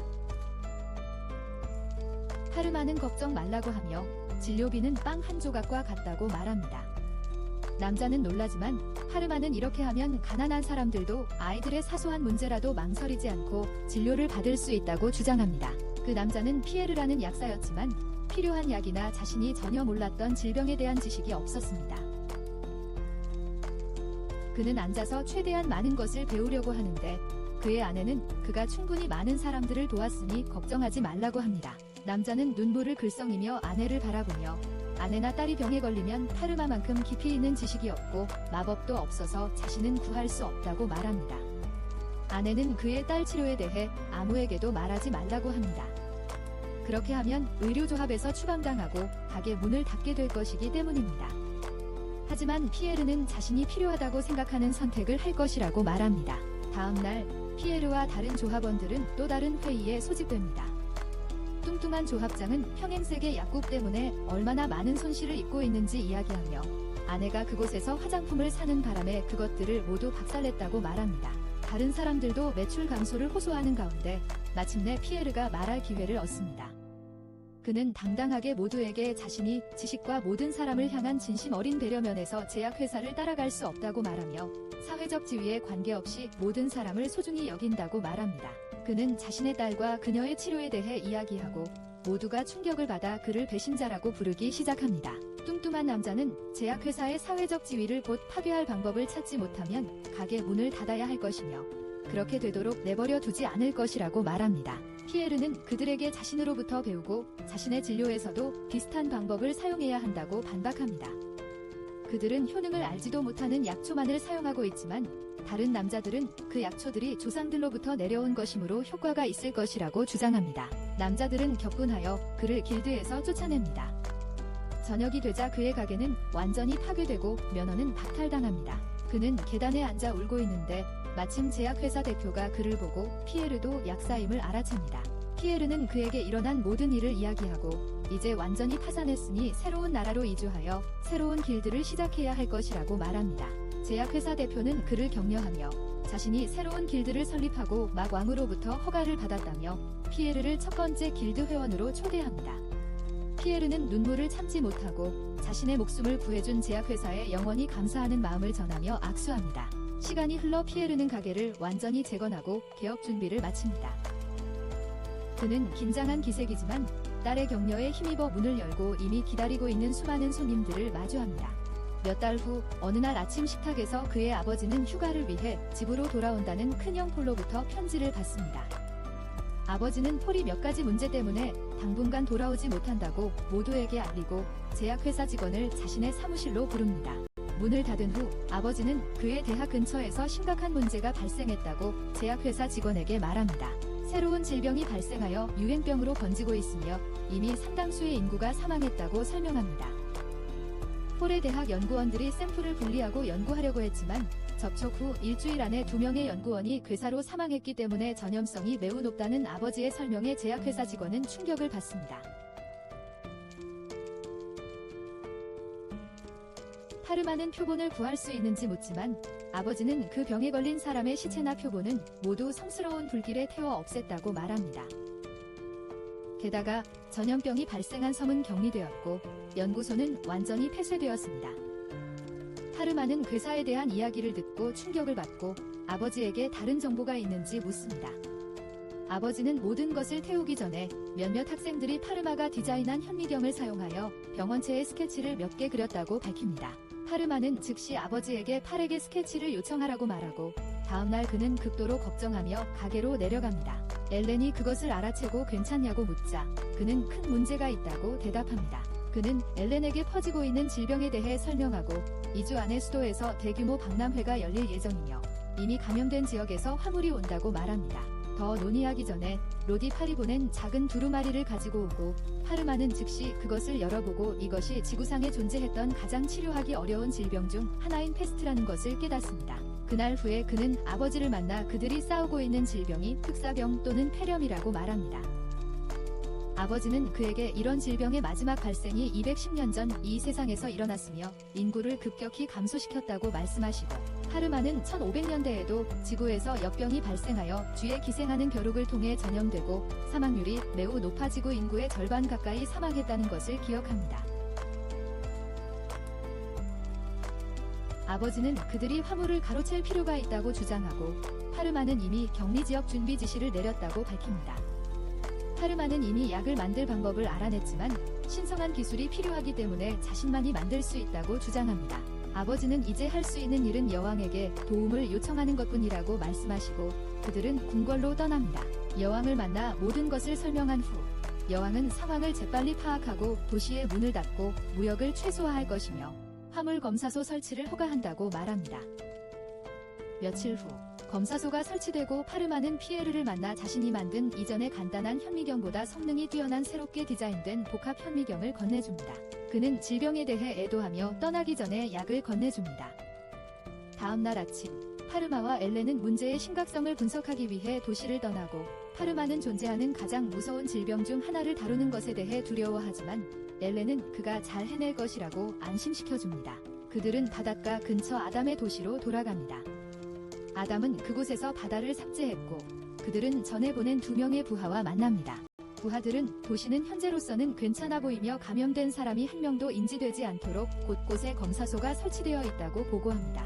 [SPEAKER 1] 파르마는 걱정 말라고 하며 진료비는 빵 한 조각과 같다고 말합니다. 남자는 놀라지만 파르마는 이렇게 하면 가난한 사람들도 아이들의 사소한 문제라도 망설이지 않고 진료를 받을 수 있다고 주장합니다. 그 남자는 피에르라는 약사였지만 필요한 약이나 자신이 전혀 몰랐던 질병에 대한 지식이 없었습니다. 그는 앉아서 최대한 많은 것을 배우려고 하는데 그의 아내는 그가 충분히 많은 사람들을 도왔으니 걱정하지 말라고 합니다. 남자는 눈물을 글썽이며 아내를 바라보며 아내나 딸이 병에 걸리면 파르마만큼 깊이 있는 지식이 없고 마법도 없어서 자신은 구할 수 없다고 말합니다. 아내는 그의 딸 치료에 대해 아무에게도 말하지 말라고 합니다. 그렇게 하면 의료조합에서 추방당하고 가게 문을 닫게 될 것이기 때문입니다. 하지만 피에르는 자신이 필요하다고 생각하는 선택을 할 것이라고 말합니다. 다음날 피에르와 다른 조합원들은 또 다른 회의에 소집됩니다. 뚱뚱한 조합장은 평행세계 약국 때문에 얼마나 많은 손실을 입고 있는지 이야기하며 아내가 그곳에서 화장품을 사는 바람에 그것들을 모두 박살냈다고 말합니다. 다른 사람들도 매출 감소를 호소하는 가운데 마침내 피에르가 말할 기회를 얻습니다. 그는 당당하게 모두에게 자신이 지식과 모든 사람을 향한 진심 어린 배려면에서 제약회사를 따라갈 수 없다고 말하며 사회적 지위에 관계없이 모든 사람을 소중히 여긴다고 말합니다. 그는 자신의 딸과 그녀의 치료에 대해 이야기하고 모두가 충격을 받아 그를 배신자라고 부르기 시작합니다. 뚱뚱한 남자는 제약회사의 사회적 지위를 곧 파괴할 방법을 찾지 못하면 가게 문을 닫아야 할 것이며 그렇게 되도록 내버려 두지 않을 것이라고 말합니다. 피에르는 그들에게 자신으로부터 배우고 자신의 진료에서도 비슷한 방법을 사용해야 한다고 반박합니다. 그들은 효능을 알지도 못하는 약초만을 사용하고 있지만 다른 남자들은 그 약초들이 조상들로부터 내려온 것이므로 효과가 있을 것이라고 주장합니다. 남자들은 격분하여 그를 길드에서 쫓아냅니다. 저녁이 되자 그의 가게는 완전히 파괴되고 면허는 박탈당합니다. 그는 계단에 앉아 울고 있는데 마침 제약회사 대표가 그를 보고 피에르도 약사임을 알아챕니다. 피에르는 그에게 일어난 모든 일을 이야기하고 이제 완전히 파산했으니 새로운 나라로 이주하여 새로운 길드를 시작해야 할 것이라고 말합니다. 제약회사 대표는 그를 격려하며 자신이 새로운 길드를 설립하고 막 왕으로부터 허가를 받았다며 피에르를 첫 번째 길드 회원으로 초대합니다. 피에르는 눈물을 참지 못하고 자신의 목숨을 구해준 제약회사에 영원히 감사하는 마음을 전하며 악수합니다. 시간이 흘러 피에르는 가게를 완전히 재건하고 개업 준비를 마칩니다. 그는 긴장한 기색이지만 딸의 격려에 힘입어 문을 열고 이미 기다리고 있는 수많은 손님들을 마주합니다. 몇 달 후 어느 날 아침 식탁에서 그의 아버지는 휴가를 위해 집으로 돌아온다는 큰형 폴로부터 편지를 받습니다. 아버지는 폴이 몇 가지 문제 때문에 당분간 돌아오지 못한다고 모두에게 알리고 제약회사 직원을 자신의 사무실로 부릅니다. 문을 닫은 후 아버지는 그의 대학 근처에서 심각한 문제가 발생했다고 제약회사 직원에게 말합니다. 새로운 질병이 발생하여 유행병으로 번지고 있으며 이미 상당수의 인구가 사망했다고 설명합니다. 폴의 대학 연구원들이 샘플을 분리하고 연구하려고 했지만 접촉 후 일주일 안에 2명의 연구원이 괴사로 사망했기 때문에 전염성이 매우 높다는 아버지의 설명에 제약회사 직원은 충격을 받습니다. 파르마는 표본을 구할 수 있는지 묻지만 아버지는 그 병에 걸린 사람의 시체나 표본은 모두 성스러운 불길에 태워 없앴다고 말합니다. 게다가 전염병이 발생한 섬은 격리되었고 연구소는 완전히 폐쇄되었습니다. 파르마는 괴사에 대한 이야기를 듣고 충격을 받고 아버지에게 다른 정보가 있는지 묻습니다. 아버지는 모든 것을 태우기 전에 몇몇 학생들이 파르마가 디자인한 현미경을 사용하여 병원체의 스케치를 몇 개 그렸다고 밝힙니다. 파르마는 즉시 아버지에게 팔에게 스케치를 요청하라고 말하고 다음날 그는 극도로 걱정하며 가게로 내려갑니다. 엘렌이 그것을 알아채고 괜찮냐고 묻자 그는 큰 문제가 있다고 대답합니다. 그는 엘렌에게 퍼지고 있는 질병에 대해 설명하고 2주 안에 수도에서 대규모 박람회가 열릴 예정이며 이미 감염된 지역에서 화물이 온다고 말합니다. 더 논의하기 전에 로디 팔이 보낸 작은 두루마리를 가지고 오고 파르마는 즉시 그것을 열어보고 이것이 지구상에 존재했던 가장 치료하기 어려운 질병 중 하나인 패스트라는 것을 깨닫습니다. 그날 후에 그는 아버지를 만나 그들이 싸우고 있는 질병이 흑사병 또는 폐렴이라고 말합니다. 아버지는 그에게 이런 질병의 마지막 발생이 210년 전 이 세상에서 일어났으며 인구를 급격히 감소시켰다고 말씀하시고 파르마는 1500년대에도 지구에서 역병이 발생하여 쥐에 기생하는 벼룩을 통해 전염되고 사망률이 매우 높아지고 인구의 절반 가까이 사망했다는 것을 기억합니다. 아버지는 그들이 화물을 가로챌 필요가 있다고 주장하고 파르마는 이미 격리지역 준비 지시를 내렸다고 밝힙니다. 파르마는 이미 약을 만들 방법을 알아냈지만 신성한 기술이 필요하기 때문에 자신만이 만들 수 있다고 주장합니다. 아버지는 이제 할 수 있는 일은 여왕에게 도움을 요청하는 것뿐이라고 말씀하시고 그들은 궁궐로 떠납니다. 여왕을 만나 모든 것을 설명한 후 여왕은 상황을 재빨리 파악하고 도시의 문을 닫고 무역을 최소화할 것이며 화물 검사소 설치를 허가한다고 말합니다. 며칠 후 검사소가 설치되고 파르마는 피에르를 만나 자신이 만든 이전의 간단한 현미경보다 성능이 뛰어난 새롭게 디자인된 복합 현미경을 건네줍니다. 그는 질병에 대해 애도하며 떠나기 전에 약을 건네줍니다. 다음 날 아침 파르마와 엘렌은 문제의 심각성을 분석하기 위해 도시를 떠나고 파르마는 존재하는 가장 무서운 질병 중 하나를 다루는 것에 대해 두려워하지만 엘렌은 그가 잘 해낼 것이라고 안심시켜줍니다. 그들은 바닷가 근처 아담의 도시로 돌아갑니다. 아담은 그곳에서 바다를 삭제했고 그들은 전에 보낸 2명의 부하와 만납니다. 부하들은 도시는 현재로서는 괜찮아 보이며 감염된 사람이 한 명도 인지되지 않도록 곳곳에 검사소가 설치되어 있다고 보고합니다.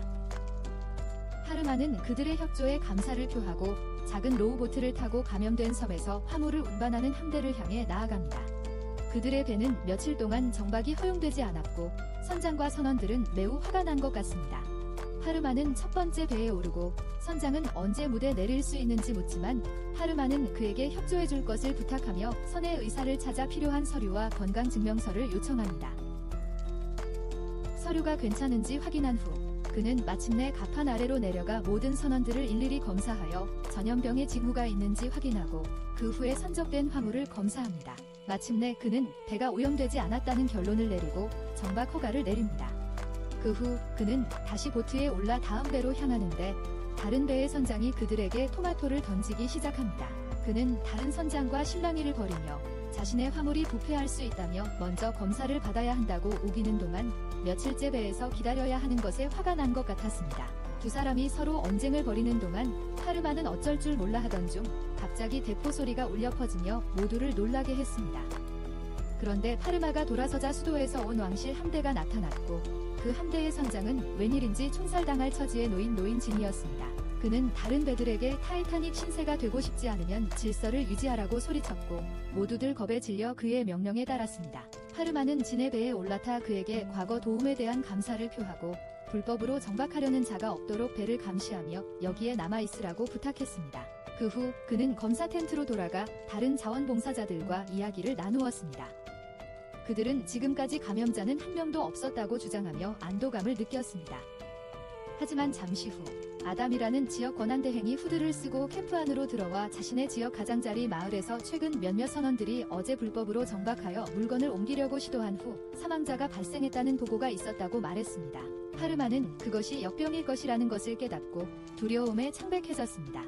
[SPEAKER 1] 파르마는 그들의 협조에 감사를 표하고 작은 로우보트를 타고 감염된 섬에서 화물을 운반하는 함대를 향해 나아갑니다. 그들의 배는 며칠 동안 정박이 허용되지 않았고 선장과 선원들은 매우 화가 난 것 같습니다. 파르마는 첫 번째 배에 오르고 선장은 언제 무대 내릴 수 있는지 묻지만 파르마는 그에게 협조해 줄 것을 부탁하며 선의 의사를 찾아 필요한 서류와 건강증명서를 요청합니다. 서류가 괜찮은지 확인한 후 그는 마침내 갑판 아래로 내려가 모든 선원들을 일일이 검사하여 전염병의 징후가 있는지 확인하고 그 후에 선적된 화물을 검사합니다. 마침내 그는 배가 오염되지 않았다는 결론을 내리고 정박 허가를 내립니다. 그 후 그는 다시 보트에 올라 다음 배로 향하는데 다른 배의 선장이 그들에게 토마토를 던지기 시작합니다. 그는 다른 선장과 실랑이를 벌이며 자신의 화물이 부패할 수 있다며 먼저 검사를 받아야 한다고 우기는 동안 며칠째 배에서 기다려야 하는 것에 화가 난 것 같았습니다. 두 사람이 서로 언쟁을 벌이는 동안 파르마는 어쩔 줄 몰라 하던 중 갑자기 대포 소리가 울려 퍼지며 모두를 놀라게 했습니다. 그런데 파르마가 돌아서자 수도에서 온 왕실 함대가 나타났고 그 함대의 선장은 웬일인지 총살당할 처지에 놓인 노인진이었습니다. 그는 다른 배들에게 타이타닉 신세가 되고 싶지 않으면 질서를 유지하라고 소리쳤고 모두들 겁에 질려 그의 명령에 따랐습니다. 파르마는 진의 배에 올라타 그에게 과거 도움에 대한 감사를 표하고 불법으로 정박하려는 자가 없도록 배를 감시하며 여기에 남아있으라고 부탁했습니다. 그 후 그는 검사 텐트로 돌아가 다른 자원봉사자들과 이야기를 나누었습니다. 그들은 지금까지 감염자는 한 명도 없었다고 주장하며 안도감을 느꼈습니다. 하지만 잠시 후 아담이라는 지역 권한대행이 후드를 쓰고 캠프 안으로 들어와 자신의 지역 가장자리 마을에서 최근 몇몇 선원들이 어제 불법으로 정박하여 물건을 옮기려고 시도한 후 사망자가 발생했다는 보고가 있었다고 말했습니다. 파르마는 그것이 역병일 것이라는 것을 깨닫고 두려움에 창백해졌습니다.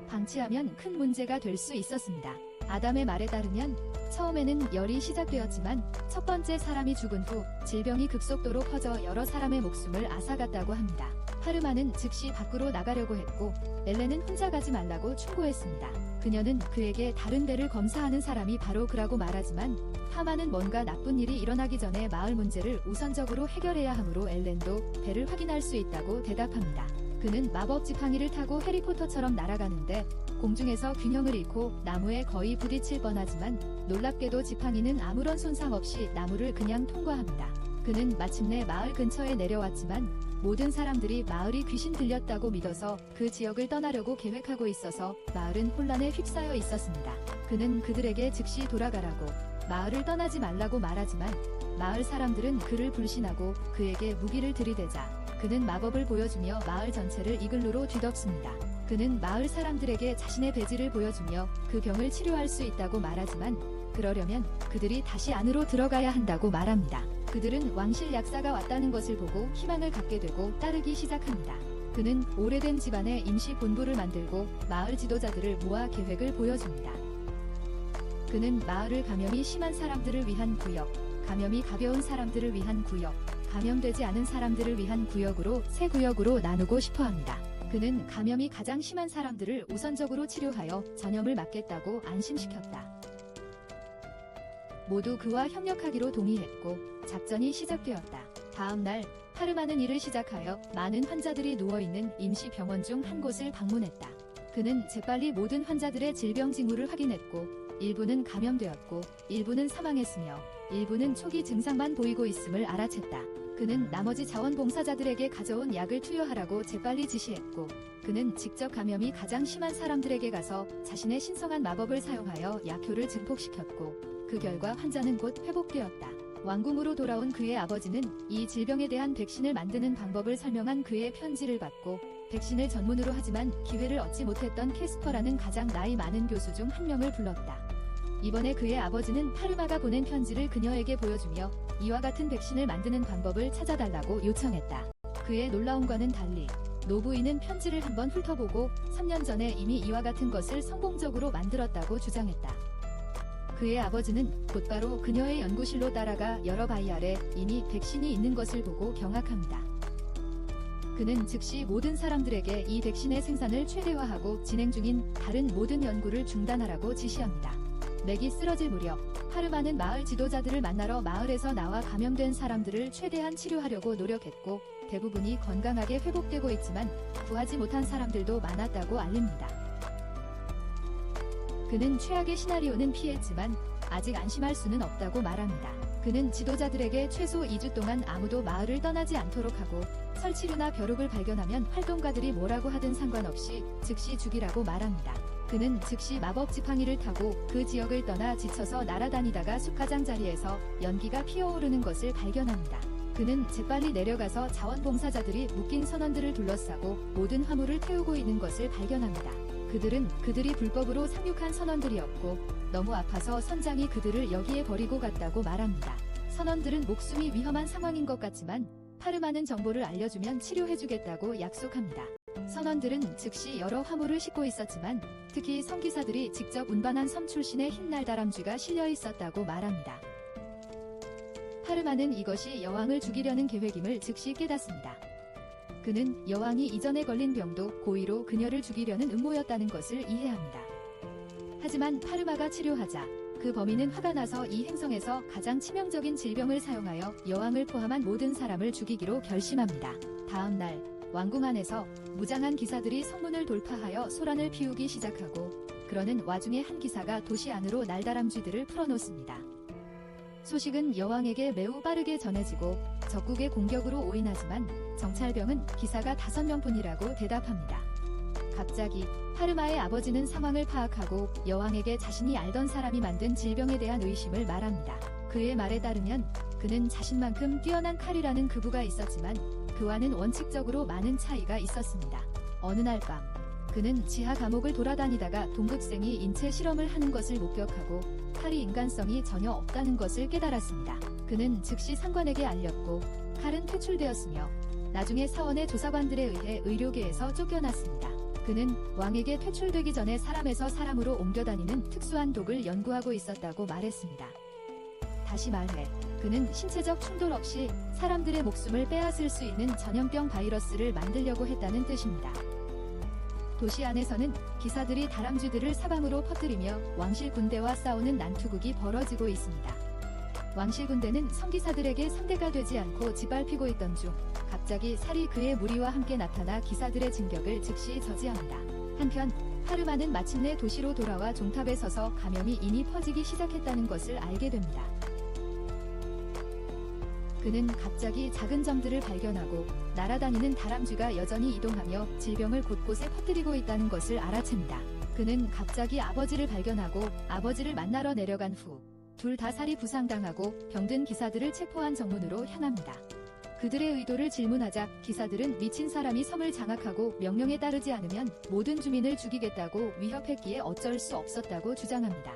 [SPEAKER 1] 방치하면 큰 문제가 될 수 있었습니다. 아담의 말에 따르면 처음에는 열이 시작되었지만 첫 번째 사람이 죽은 후 질병이 급속도로 퍼져 여러 사람의 목숨을 앗아갔다고 합니다. 파르마는 즉시 밖으로 나가려고 했고 엘렌은 혼자 가지 말라고 충고했습니다. 그녀는 그에게 다른 배를 검사하는 사람이 바로 그라고 말하지만 파마는 뭔가 나쁜 일이 일어나기 전에 마을 문제를 우선적으로 해결해야 하므로 엘렌도 배를 확인할 수 있다고 대답합니다. 그는 마법 지팡이를 타고 해리포터처럼 날아가는데 공중에서 균형을 잃고 나무에 거의 부딪힐 뻔하지만 놀랍게도 지팡이는 아무런 손상 없이 나무를 그냥 통과합니다. 그는 마침내 마을 근처에 내려왔지만 모든 사람들이 마을이 귀신 들렸다고 믿어서 그 지역을 떠나려고 계획하고 있어서 마을은 혼란에 휩싸여 있었습니다. 그는 그들에게 즉시 돌아가라고 마을을 떠나지 말라고 말하지만 마을 사람들은 그를 불신하고 그에게 무기를 들이대자 그는 마법을 보여주며 마을 전체를 이글루로 뒤덮습니다. 그는 마을 사람들에게 자신의 배지를 보여주며 그 병을 치료할 수 있다고 말하지만 그러려면 그들이 다시 안으로 들어가야 한다고 말합니다. 그들은 왕실 약사가 왔다는 것을 보고 희망을 갖게 되고 따르기 시작합니다. 그는 오래된 집안에 임시 본부를 만들고 마을 지도자들을 모아 계획을 보여줍니다. 그는 마을을 감염이 심한 사람들을 위한 구역, 감염이 가벼운 사람들을 위한 구역, 감염되지 않은 사람들을 위한 구역으로 세 구역으로 나누고 싶어 합니다. 그는 감염이 가장 심한 사람들을 우선적으로 치료하여 전염을 막겠다고 안심시켰다. 모두 그와 협력하기로 동의했고 작전이 시작되었다. 다음 날 파르마는 일을 시작하여 많은 환자들이 누워있는 임시 병원 중 한 곳을 방문했다. 그는 재빨리 모든 환자들의 질병 징후를 확인했고 일부는 감염되었고 일부는 사망했으며 일부는 초기 증상만 보이고 있음을 알아챘다. 그는 나머지 자원봉사자들에게 가져온 약을 투여하라고 재빨리 지시했고 그는 직접 감염이 가장 심한 사람들에게 가서 자신의 신성한 마법을 사용하여 약효를 증폭시켰고 그 결과 환자는 곧 회복되었다. 왕궁으로 돌아온 그의 아버지는 이 질병에 대한 백신을 만드는 방법을 설명한 그의 편지를 받고 백신을 전문으로 하지만 기회를 얻지 못했던 캐스퍼라는 가장 나이 많은 교수 중 한 명을 불렀다. 이번에 그의 아버지는 파르마가 보낸 편지를 그녀에게 보여주며 이와 같은 백신을 만드는 방법을 찾아달라고 요청했다. 그의 놀라움과는 달리 노부인은 편지를 한번 훑어보고 3년 전에 이미 이와 같은 것을 성공적으로 만들었다고 주장했다. 그의 아버지는 곧바로 그녀의 연구실로 따라가 여러 바이알에 이미 백신이 있는 것을 보고 경악합니다. 그는 즉시 모든 사람들에게 이 백신의 생산을 최대화하고 진행 중인 다른 모든 연구를 중단하라고 지시합니다. 맥이 쓰러질 무렵 파르마는 마을 지도자들을 만나러 마을에서 나와 감염된 사람들을 최대한 치료하려고 노력했고 대부분이 건강하게 회복되고 있지만 구하지 못한 사람들도 많았다고 알립니다. 그는 최악의 시나리오는 피했지만 아직 안심할 수는 없다고 말합니다. 그는 지도자들에게 최소 2주 동안 아무도 마을을 떠나지 않도록 하고 설치류나 벼룩을 발견하면 활동가들이 뭐라고 하든 상관없이 즉시 죽이라고 말합니다. 그는 즉시 마법 지팡이를 타고 그 지역을 떠나 지쳐서 날아다니다가 숲가장자리에서 연기가 피어오르는 것을 발견합니다. 그는 재빨리 내려가서 자원봉사자들이 묶인 선원들을 둘러싸고 모든 화물을 태우고 있는 것을 발견합니다. 그들은 그들이 불법으로 상륙한 선원들이었고 너무 아파서 선장이 그들을 여기에 버리고 갔다고 말합니다. 선원들은 목숨이 위험한 상황인 것 같지만 파르마는 정보를 알려주면 치료해주겠다고 약속합니다. 선원들은 즉시 여러 화물을 싣고 있었지만 특히 성기사들이 직접 운반한 섬 출신의 흰 날다람쥐가 실려 있었다고 말합니다. 파르마는 이것이 여왕을 죽이려는 계획임을 즉시 깨닫습니다. 그는 여왕이 이전에 걸린 병도 고의로 그녀를 죽이려는 음모였다는 것을 이해합니다. 하지만 파르마가 치료하자 그 범인은 화가 나서 이 행성에서 가장 치명적인 질병을 사용하여 여왕을 포함한 모든 사람을 죽이기로 결심합니다. 다음 날 왕궁 안에서 무장한 기사들이 성문을 돌파하여 소란을 피우기 시작하고 그러는 와중에 한 기사가 도시 안으로 날다람쥐들을 풀어놓습니다. 소식은 여왕에게 매우 빠르게 전해지고 적국의 공격으로 오인하지만 정찰병은 기사가 5명뿐이라고 대답합니다. 갑자기 파르마의 아버지는 상황을 파악하고 여왕에게 자신이 알던 사람이 만든 질병에 대한 의심을 말합니다. 그의 말에 따르면 그는 자신만큼 뛰어난 칼이라는 그부가 있었지만 그와는 원칙적으로 많은 차이가 있었습니다. 어느 날 밤 그는 지하 감옥을 돌아다니다가 동급생이 인체 실험을 하는 것을 목격하고 칼이 인간성이 전혀 없다는 것을 깨달았습니다. 그는 즉시 상관에게 알렸고 칼은 퇴출되었으며 나중에 사원의 조사관들에 의해 의료계에서 쫓겨났습니다. 그는 왕에게 퇴출되기 전에 사람에서 사람으로 옮겨다니는 특수한 독을 연구하고 있었다고 말했습니다. 다시 말해 그는 신체적 충돌 없이 사람들의 목숨을 빼앗을 수 있는 전염병 바이러스를 만들려고 했다는 뜻입니다. 도시 안에서는 기사들이 다람쥐들을 사방으로 퍼뜨리며 왕실 군대와 싸우는 난투극이 벌어지고 있습니다. 왕실 군대는 성기사들에게 상대가 되지 않고 짓밟히고 있던 중 갑자기 살이 그의 무리와 함께 나타나 기사들의 진격을 즉시 저지합니다. 한편 파르마는 마침내 도시로 돌아와 종탑에 서서 감염이 이미 퍼지기 시작했다는 것을 알게 됩니다. 그는 갑자기 작은 점들을 발견하고 날아다니는 다람쥐가 여전히 이동하며 질병을 곳곳에 퍼뜨리고 있다는 것을 알아챕니다. 그는 갑자기 아버지를 발견하고 아버지를 만나러 내려간 후 둘 다 살이 부상당하고 병든 기사들을 체포한 정문으로 향합니다. 그들의 의도를 질문하자 기사들은 미친 사람이 섬을 장악하고 명령에 따르지 않으면 모든 주민을 죽이겠다고 위협했기에 어쩔 수 없었다고 주장합니다.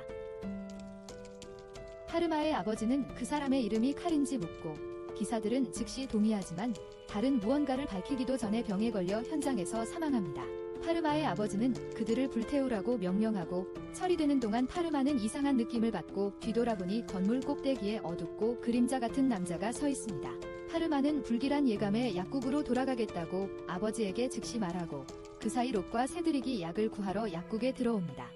[SPEAKER 1] 파르마의 아버지는 그 사람의 이름이 칼인지 묻고 기사들은 즉시 동의하지만 다른 무언가를 밝히기도 전에 병에 걸려 현장에서 사망합니다. 파르마의 아버지는 그들을 불태우라고 명령하고 처리되는 동안 파르마는 이상한 느낌을 받고 뒤돌아보니 건물 꼭대기에 어둡고 그림자 같은 남자가 서 있습니다. 파르마는 불길한 예감에 약국으로 돌아가겠다고 아버지에게 즉시 말하고 그 사이 롯과 세드릭이 약을 구하러 약국에 들어옵니다.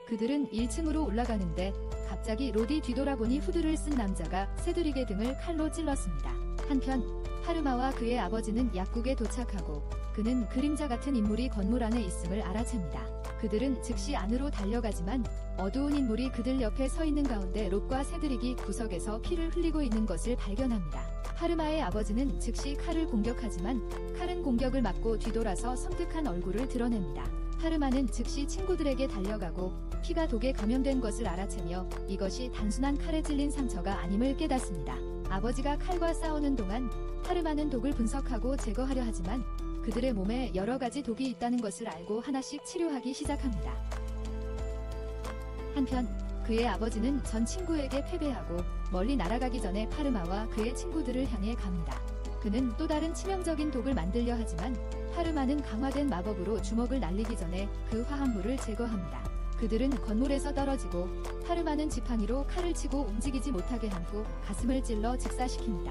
[SPEAKER 1] 그들은 1층으로 올라가는데 갑자기 롯이 뒤돌아보니 후드를 쓴 남자가 세드릭의 등을 칼로 찔렀습니다. 한편 파르마와 그의 아버지는 약국에 도착하고 그는 그림자 같은 인물이 건물 안에 있음을 알아챕니다. 그들은 즉시 안으로 달려가지만 어두운 인물이 그들 옆에 서 있는 가운데 롯과 세드릭이 구석에서 피를 흘리고 있는 것을 발견합니다. 파르마의 아버지는 즉시 칼을 공격하지만 칼은 공격을 막고 뒤돌아서 섬뜩한 얼굴을 드러냅니다. 파르마는 즉시 친구들에게 달려가고 피가 독에 감염된 것을 알아채며 이것이 단순한 칼에 찔린 상처가 아님을 깨닫습니다. 아버지가 칼과 싸우는 동안 파르마는 독을 분석하고 제거하려 하지만 그들의 몸에 여러 가지 독이 있다는 것을 알고 하나씩 치료하기 시작합니다. 한편 그의 아버지는 전 친구에게 패배하고 멀리 날아가기 전에 파르마와 그의 친구들을 향해 갑니다. 그는 또 다른 치명적인 독을 만들려 하지만 파르마는 강화된 마법으로 주먹을 날리기 전에 그 화합물을 제거합니다. 그들은 건물에서 떨어지고 파르마는 지팡이로 칼을 치고 움직이지 못하게 한 후 가슴을 찔러 직사시킵니다.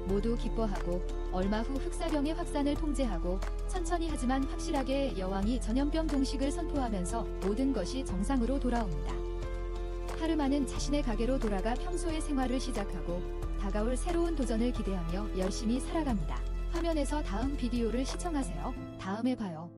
[SPEAKER 1] 모두 기뻐하고 얼마 후 흑사병의 확산을 통제하고 천천히 하지만 확실하게 여왕이 전염병 종식을 선포하면서 모든 것이 정상으로 돌아옵니다. 파르마는 자신의 가게로 돌아가 평소의 생활을 시작하고 다가올 새로운 도전을 기대하며 열심히 살아갑니다. 화면에서 다음 비디오를 시청하세요. 다음에 봐요.